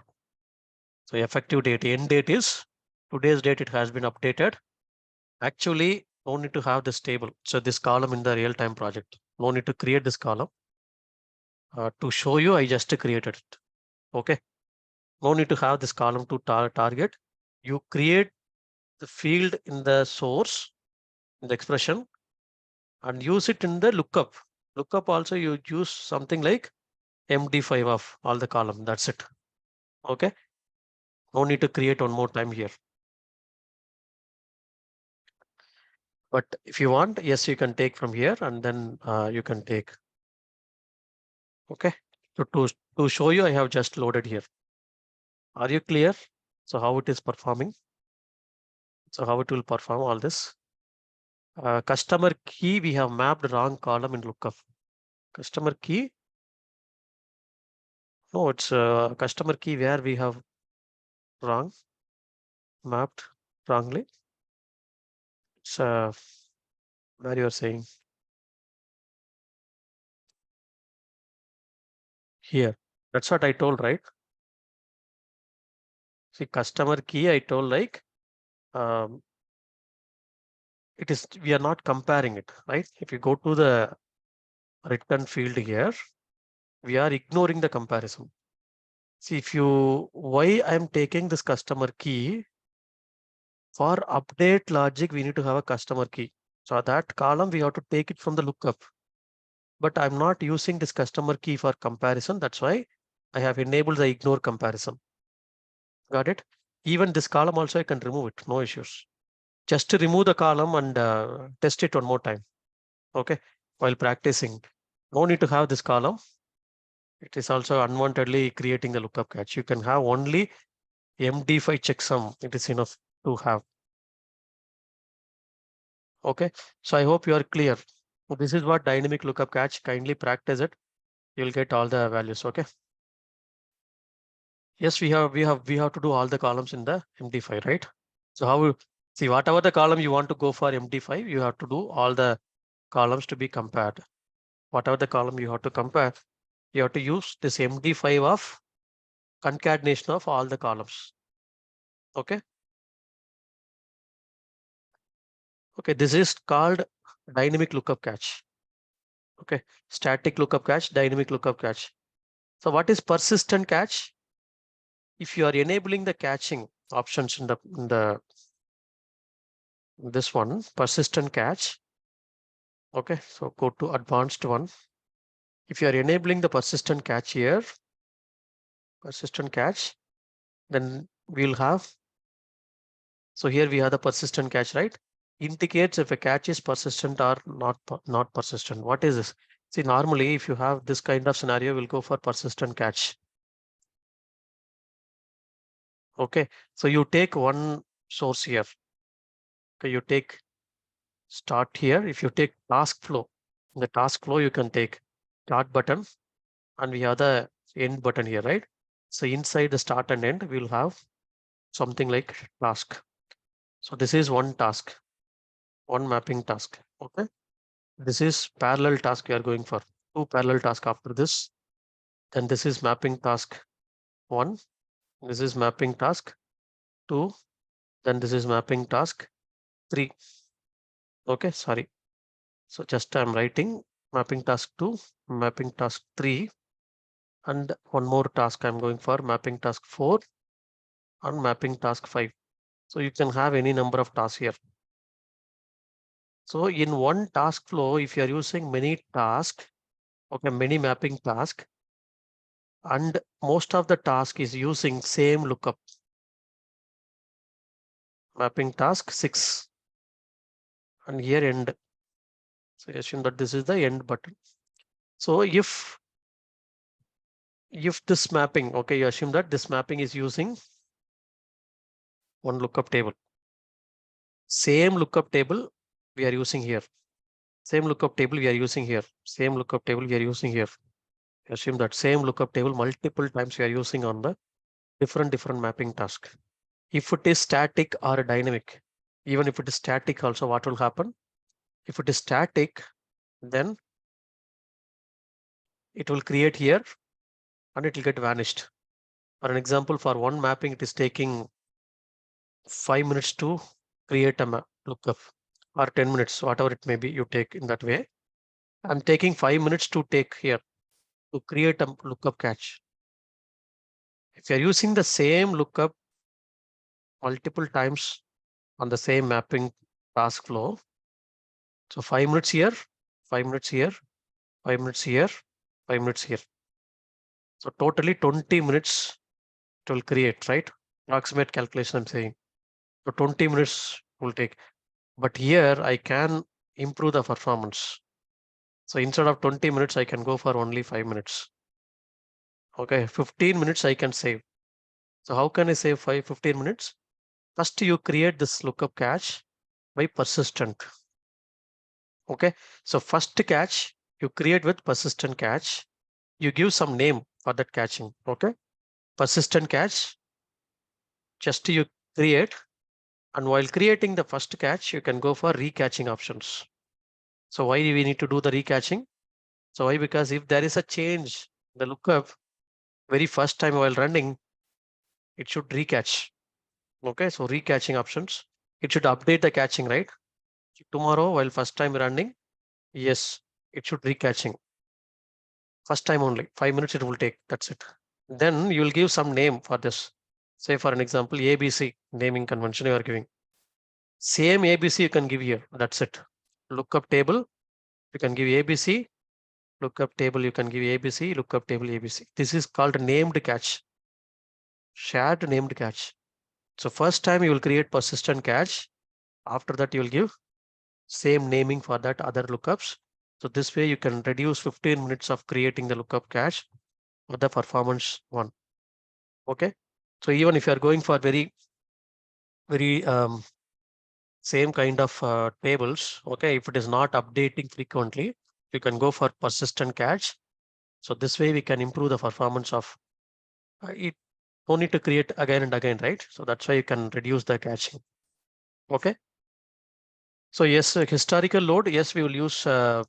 So effective date, end date is today's date. It has been updated. Actually, no need to have this table. So this column in the real-time project. No need to create this column. To show you, I just created it. Okay. No need to have this column to target. You create the field in the source, in the expression, and use it in the lookup. Lookup also you use something like MD5 of all the column. That's it. Okay. No need to create one more time here. But if you want, yes, you can take from here and then you can take. Okay. So to show you, I have just loaded here. Are you clear? So how it is performing? So how it will perform all this? Customer key, we have mapped wrong column in lookup. Customer key. No, it's customer key where we have wrong mapped wrongly. It's where you are saying here. That's what I told, right? See, customer key, I told like it is, we are not comparing it, right? If you go to the return field here, we are ignoring the comparison. See, if you, why I'm taking this customer key, for update logic, we need to have a customer key. So that column, we have to take it from the lookup. But I'm not using this customer key for comparison. That's why I have enabled the ignore comparison. Got it? Even this column also, I can remove it. No issues. Just to remove the column and test it one more time. Okay. While practicing, no need to have this column. It is also unwantedly creating the lookup catch. You can have only MD5 checksum. It is enough to have. Okay. So I hope you are clear. So this is what dynamic lookup catch. Kindly practice it. You'll get all the values. Okay. Yes, we have to do all the columns in the MD5, right? So how see whatever the column you want to go for MD5, you have to do all the columns to be compared. Whatever the column you have to compare, you have to use this MD5 of concatenation of all the columns. Okay. Okay, this is called dynamic lookup catch. Okay, static lookup catch, dynamic lookup catch. So what is persistent catch? If you are enabling the catching options in the this one, persistent catch. Okay, so go to advanced one. If you are enabling the persistent catch here, then we'll have. So here we have the persistent catch, right? Indicates if a catch is persistent or not persistent. What is this? See, normally if you have this kind of scenario, we'll go for persistent catch. Okay, so you take one source here. Okay, you take start here. If you take task flow, in the task flow, you can take start button and we have the end button here, right? So inside the start and end, we'll have something like task. So this is one task, one mapping task. Okay. This is parallel task we are going for. Two parallel task after this. Then this is mapping task 1. This is mapping task 2. Then this is mapping task 3. Okay, sorry. So just I'm writing mapping task 2, mapping task 3, and one more task I'm going for mapping task 4 and mapping task 5. So you can have any number of tasks here. So in one task flow, if you are using many tasks, okay, many mapping tasks, and most of the task is using same lookup. Mapping task 6 and here end. So assume that this is the end button. So if this mapping, okay, you assume that this mapping is using one lookup table. Same lookup table we are using here. Same lookup table we are using here. Same lookup table we are using here. Assume that same lookup table multiple times we are using on the different mapping task. If it is static or dynamic, Even if it is static also, what will happen? If it is static, then it will create here and it will get vanished. For an example, for one mapping, it is taking 5 minutes to create a lookup, or 10 minutes, whatever it may be, you take in that way. I'm taking 5 minutes to take here to create a lookup catch. If you're using the same lookup multiple times on the same mapping task flow, so 5 minutes here, 5 minutes here, 5 minutes here, 5 minutes here. So totally 20 minutes it will create, right? Approximate calculation I'm saying. So 20 minutes will take. But here I can improve the performance. So instead of 20 minutes, I can go for only 5 minutes. Okay, 15 minutes I can save. So how can I save 15 minutes? First, you create this lookup catch by persistent. Okay, so first catch you create with persistent catch. You give some name for that catching. Okay, persistent catch, just you create. And while creating the first catch, you can go for recatching options. So why we need to do the recatching? So why? Because if there is a change, the lookup very first time while running, it should recatch. Okay, so recatching options, it should update the catching, right? Tomorrow while first time running, yes, it should recatching. First time only, 5 minutes it will take, that's it. Then you will give some name for this. Say for an example, ABC naming convention you are giving. Same ABC you can give here, that's it. Lookup table, you can give ABC. Lookup table, you can give ABC, lookup table ABC. This is called named catch, shared named catch. So first time you will create persistent catch. After that, you will give same naming for that other lookups. So this way you can reduce 15 minutes of creating the lookup cache for the performance one. Okay. So even if you are going for very same kind of tables, okay, if it is not updating frequently, you can go for persistent cache. So this way we can improve the performance of it. Don't need to create again and again, right? So that's why you can reduce the caching. Okay. So yes, historical load, yes, we will use the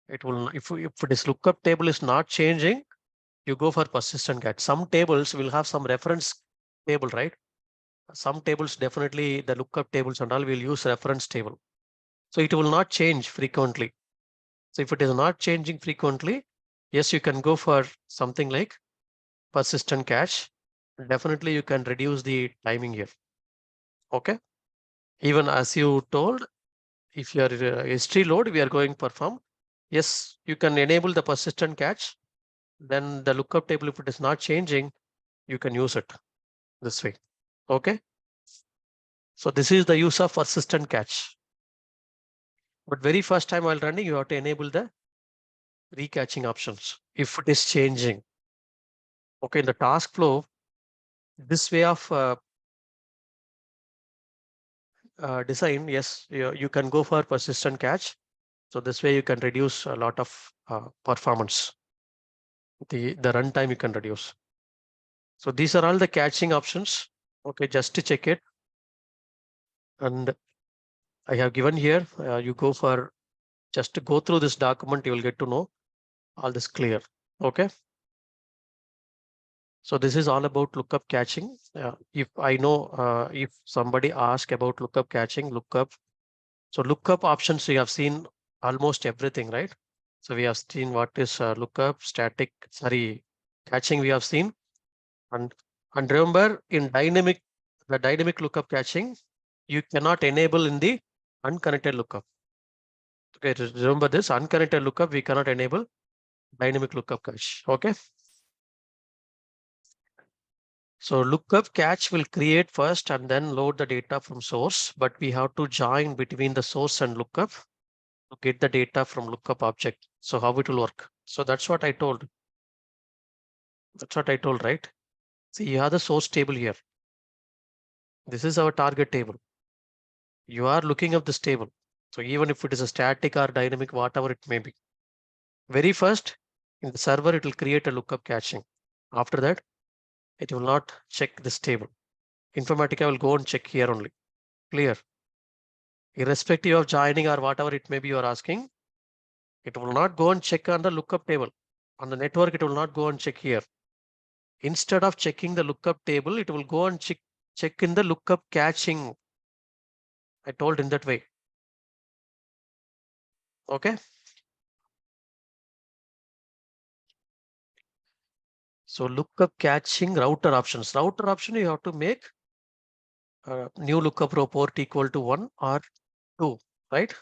it will, if this lookup table is not changing, you go for persistent catch. Some tables will have some reference table, right? Some tables definitely the lookup tables and all will use reference table. So it will not change frequently. So if it is not changing frequently, yes, you can go for something like persistent catch. Definitely you can reduce the timing here. Okay. Even as you told, if your history load, we are going perform. Yes, you can enable the persistent catch. Then the lookup table, if it is not changing, you can use it this way. Okay. So this is the use of persistent catch. But very first time while running, you have to enable the recatching options if it is changing. Okay, in the task flow, this way of design, yes, you can go for persistent catch. So this way you can reduce a lot of performance. The runtime you can reduce. So these are all the catching options. Okay, just to check it. And I have given here, you go for just to go through this document, you will get to know all this clear. Okay. So this is all about lookup catching. If I know, if somebody ask about lookup catching, lookup. So lookup options, we have seen almost everything, right? So we have seen what is lookup, static, sorry, catching we have seen. And remember in the dynamic lookup catching, you cannot enable in the unconnected lookup. Okay, remember this unconnected lookup, we cannot enable dynamic lookup cache. Okay. So lookup catch will create first and then load the data from source, but we have to join between the source and lookup to get the data from lookup object. So how it will work? So that's what I told. That's what I told, right? See, you have the source table here. This is our target table. You are looking up this table. So even if it is a static or dynamic, whatever it may be, very first in the server, it will create a lookup caching. After that, it will not check this table. Informatica will go and check here only. Clear? Irrespective of joining or whatever it may be, you are asking, it will not go and check on the lookup table. On the network, it will not go and check here. Instead of checking the lookup table, it will go and check in the lookup caching. I told in that way. Okay. So lookup caching router options. Router option, you have to make new lookup row port equal to 1 or 2, right?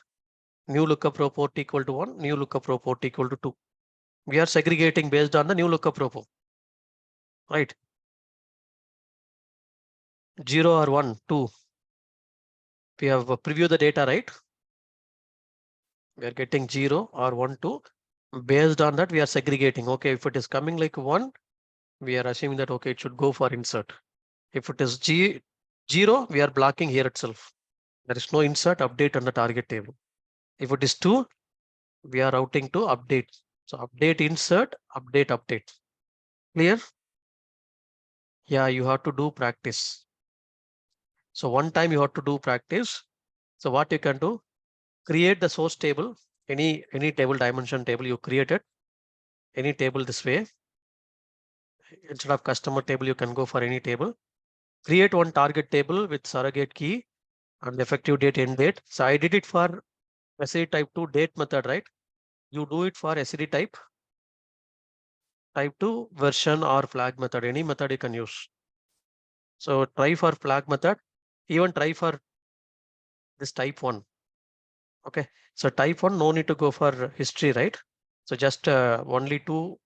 New lookup row port equal to 1, new lookup row port equal to 2. We are segregating based on the new lookup row port, right? 0 or 1, 2. We have previewed the data, right? We are getting 0 or 1, 2. Based on that, we are segregating. Okay, if it is coming like 1, we are assuming that, okay, it should go for insert. If it is 0, we are blocking here itself. There is no insert update on the target table. If it is 2, we are routing to update. So update, insert, update. Clear? Yeah, you have to do practice. So one time you have to do practice. So what you can do, create the source table, any table dimension table you created, any table this way. Instead of customer table, you can go for any table. Create one target table with surrogate key and effective date, end date. So I did it for SCD type 2 date method, right? You do it for SCD type 2 version or flag method, any method you can use. So try for flag method, even try for this type 1. Okay, so type 1, no need to go for history, right? So just only 2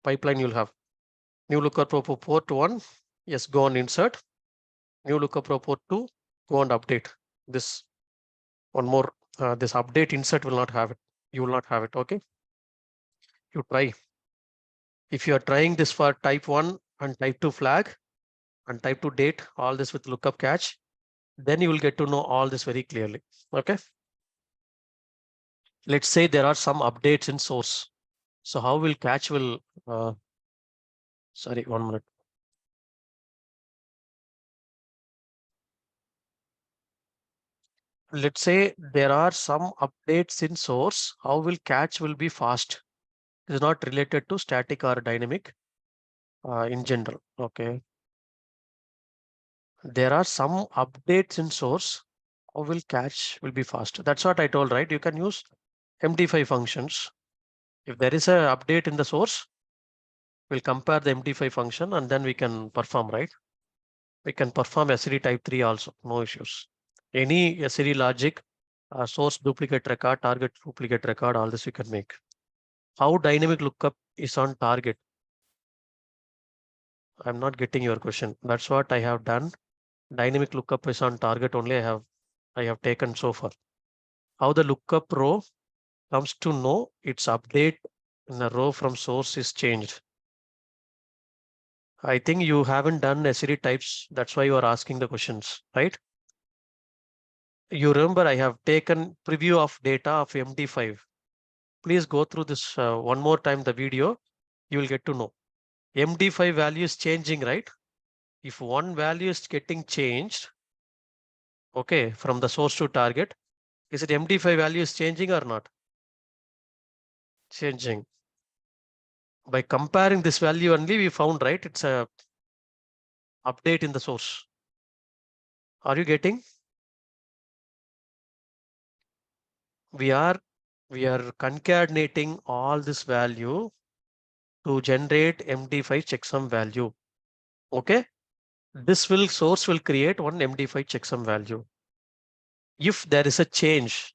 pipeline you'll have. New lookup row port 1, yes, go on insert. New lookup row port 2, go on update. This one more, this update insert will not have it. You will not have it, okay? You try. If you are trying this for type 1 and type 2 flag and type 2 date, all this with lookup catch, then you will get to know all this very clearly, okay? Let's say there are some updates in source. So how will catch will, sorry, 1 minute. Let's say there are some updates in source, how will catch will be fast? It is not related to static or dynamic in general, okay? There are some updates in source, how will catch will be fast? That's what I told, right? You can use MD5 functions. If there is a update in the source, we'll compare the MD5 function and then we can perform, right? We can perform SCD type 3 also, no issues. Any SCD logic, source duplicate record, target duplicate record, all this we can make. How dynamic lookup is on target? I'm not getting your question. That's what I have done. Dynamic lookup is on target only. I have taken so far. How the lookup row comes to know its update in the row from source is changed. I think you haven't done SCD types. That's why you are asking the questions, right? You remember I have taken preview of data of MD5. Please go through this one more time, the video. You will get to know. MD5 value is changing, right? If one value is getting changed, okay, from the source to target, is it MD5 value is changing or not? Changing. By comparing this value only, we found, right? It's a update in the source. Are you getting? We are concatenating all this value to generate MD5 checksum value. Okay. This source will create one MD5 checksum value. If there is a change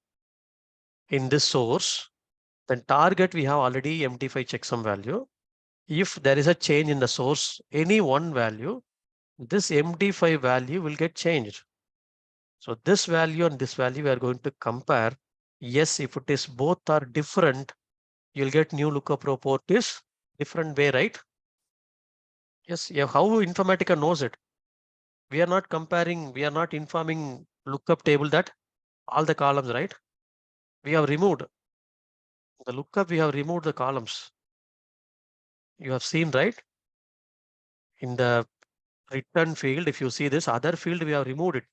in this source, then target we have already MD5 checksum value. If there is a change in the source, any one value, this MD5 value will get changed. So this value and this value we are going to compare. Yes, if it is both are different, you'll get new lookup row port is different way, right? Yes, yeah, how Informatica knows it? We are not comparing, we are not informing lookup table that all the columns, right? We have removed the lookup, we have removed the columns. You have seen, right? In the return field, if you see this other field, we have removed it.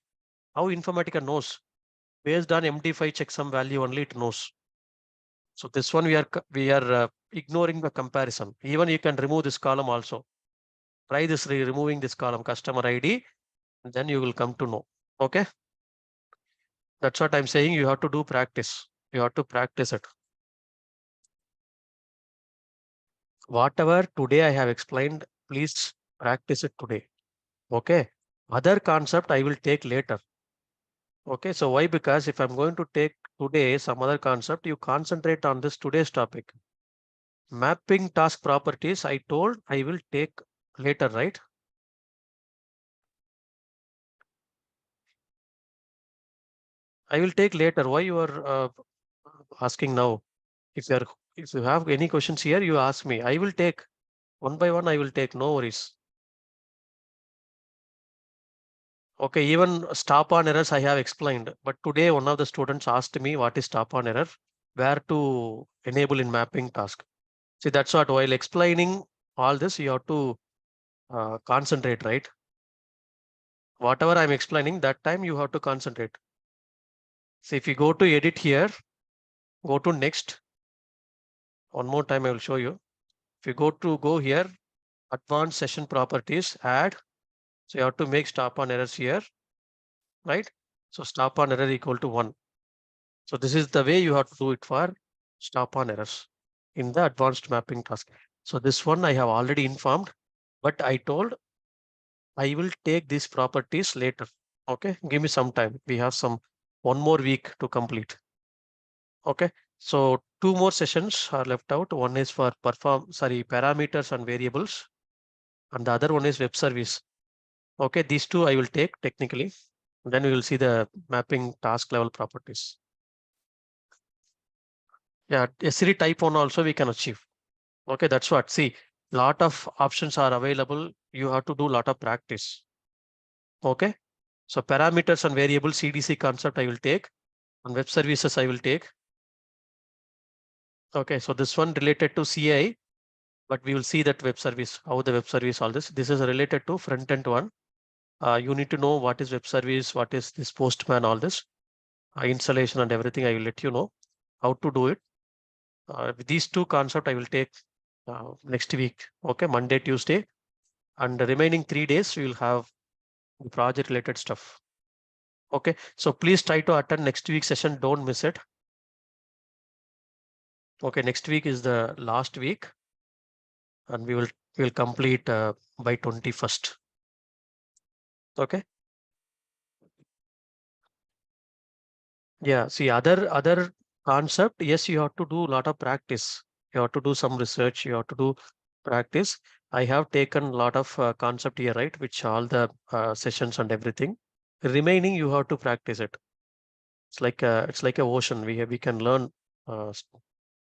How Informatica knows? Based on MD5 checksum value only it knows. So this one we are ignoring the comparison. Even you can remove this column also. Try this removing this column customer ID, and then you will come to know. Okay. That's what I'm saying. You have to do practice. You have to practice it. Whatever today I have explained, please practice it today. Okay. Other concept I will take later. Okay. So why? Because if I'm going to take today some other concept, you concentrate on this today's topic. Mapping task properties, I told I will take later, right? I will take later. Why you are asking now? If you have any questions here, you ask me. I will take one by one. I will take. No worries. Okay, even stop on errors I have explained. But today one of the students asked me what is stop on error, where to enable in mapping task. See, that's what while explaining all this, you have to concentrate, right? Whatever I'm explaining, that time you have to concentrate. So if you go to edit here, go to next. One more time I will show you. If you go here, advanced session properties, add. So you have to make stop on errors here, right? So stop on error equal to 1. So this is the way you have to do it for stop on errors in the advanced mapping task. So this one I have already informed, but I told I will take these properties later. Okay, give me some time. We have one more week to complete. Okay, so two more sessions are left out. One is for parameters and variables, and the other one is web service. Okay, these two I will take technically. Then we will see the mapping task level properties. Yeah, SCD type 1 also we can achieve. Okay, that's what. See, lot of options are available. You have to do a lot of practice. Okay, so parameters and variables CDC concept I will take, and web services I will take. Okay, so this one related to CI, but we will see that web service, how the web service, all this. This is related to front end one. You need to know what is web service, what is this postman, all this installation and everything. I will let you know how to do it. With these two concepts, I will take next week. Okay, Monday, Tuesday, and the remaining 3 days we will have the project related stuff. Okay, so please try to attend next week's session. Don't miss it. Okay, next week is the last week, and we'll complete by 21st. Okay. Yeah. See, other concept. Yes, you have to do a lot of practice. You have to do some research. You have to do practice. I have taken a lot of concept here, right? Which all the sessions and everything. Remaining, you have to practice it. It's like a ocean. We can learn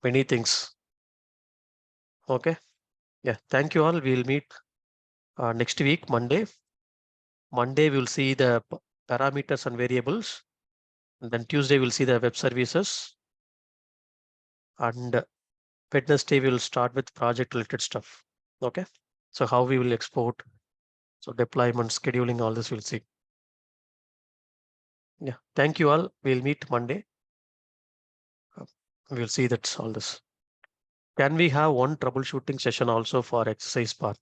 many things. Okay. Yeah. Thank you all. We'll meet next week, Monday. Monday, we'll see the parameters and variables. And then Tuesday, we'll see the web services. And Wednesday, we'll start with project related stuff. Okay. So how we will export. So deployment, scheduling, all this we'll see. Yeah. Thank you all. We'll meet Monday. We'll see that's all this. Can we have one troubleshooting session also for exercise part?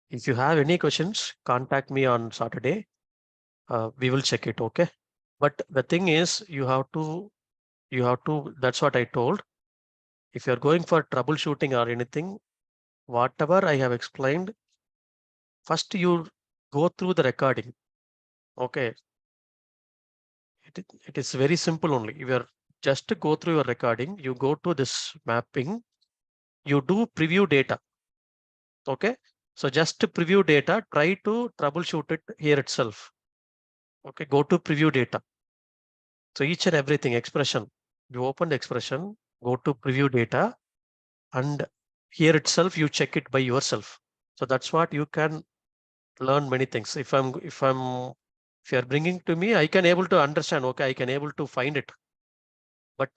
If you have any questions, contact me on Saturday. We will check it. Okay. But the thing is, that's what I told. If you're going for troubleshooting or anything, whatever I have explained, first you go through the recording. Okay. It is very simple only. If you're just to go through your recording, you go to this mapping, you do preview data. Okay. So just to preview data, try to troubleshoot it here itself. Okay. Go to preview data. So each and everything expression, you open the expression, go to preview data, and here itself you check it by yourself. So that's what you can learn many things. If you're bringing to me, I can able to understand. Okay, I can able to find it, but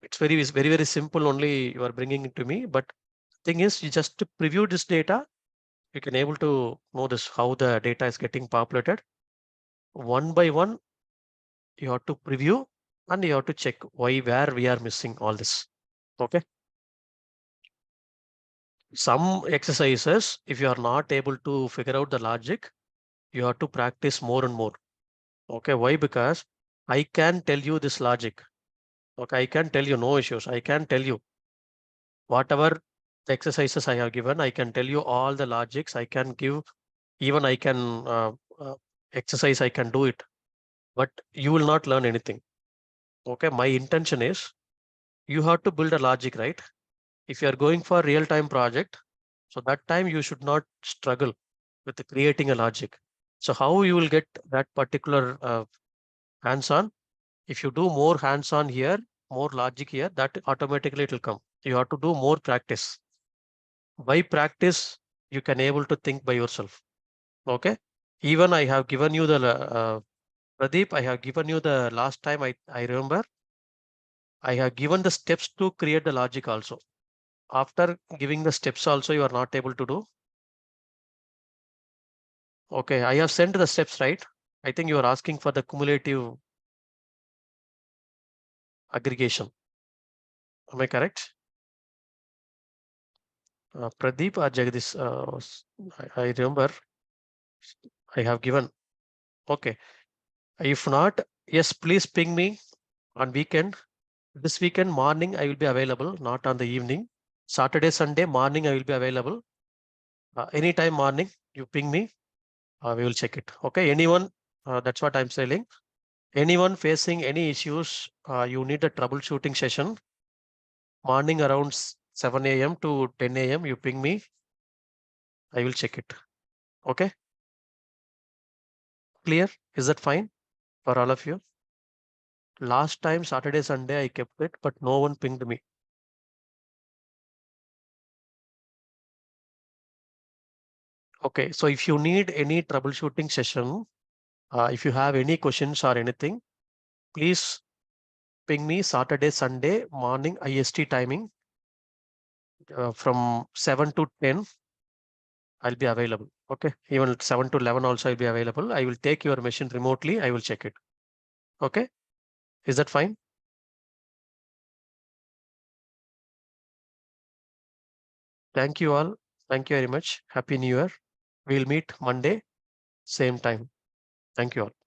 it's very simple. Only you are bringing it to me. But thing is, you just to preview this data, you can able to know this how the data is getting populated. one by one, you have to preview and you have to check where we are missing all this. Okay. Some exercises, if you are not able to figure out the logic, you have to practice more and more. Okay. Why? Because I can tell you this logic. Okay. I can tell you no issues. I can tell you whatever the exercises I have given, I can tell you all the logics. I can give, even I can exercise, I can do it, but you will not learn anything. Okay. My intention is you have to build a logic, right? If you are going for real time project, so that time you should not struggle with creating a logic. So how you will get that particular hands on? If you do more hands on here, more logic here, that automatically it will come. You have to do more practice. By practice, you can able to think by yourself. Okay. Even I have given you the Pradeep, I have given you the last time I remember, I have given the steps to create the logic also. After giving the steps also, you are not able to do. Okay, I have sent the steps, right? I think you are asking for the cumulative aggregation. Am I correct? Pradeep or Jagdish, I remember I have given. Okay. If not, yes, please ping me on weekend. This weekend morning I will be available, not on the evening. Saturday, Sunday morning I will be available. Anytime morning, you ping me. We will check it. Okay. Anyone? That's what I'm saying. Anyone facing any issues, you need a troubleshooting session. Morning around 7 a.m. to 10 a.m. You ping me. I will check it. Okay. Clear? Is that fine for all of you? Last time, Saturday, Sunday, I kept it, but no one pinged me. Okay. So if you need any troubleshooting session, if you have any questions or anything, please ping me Saturday, Sunday morning IST timing from 7 to 10. I'll be available. Okay. Even 7 to 11 also I'll be available. I will take your machine remotely. I will check it. Okay. Is that fine? Thank you all. Thank you very much. Happy New Year. We'll meet Monday, same time. Thank you all.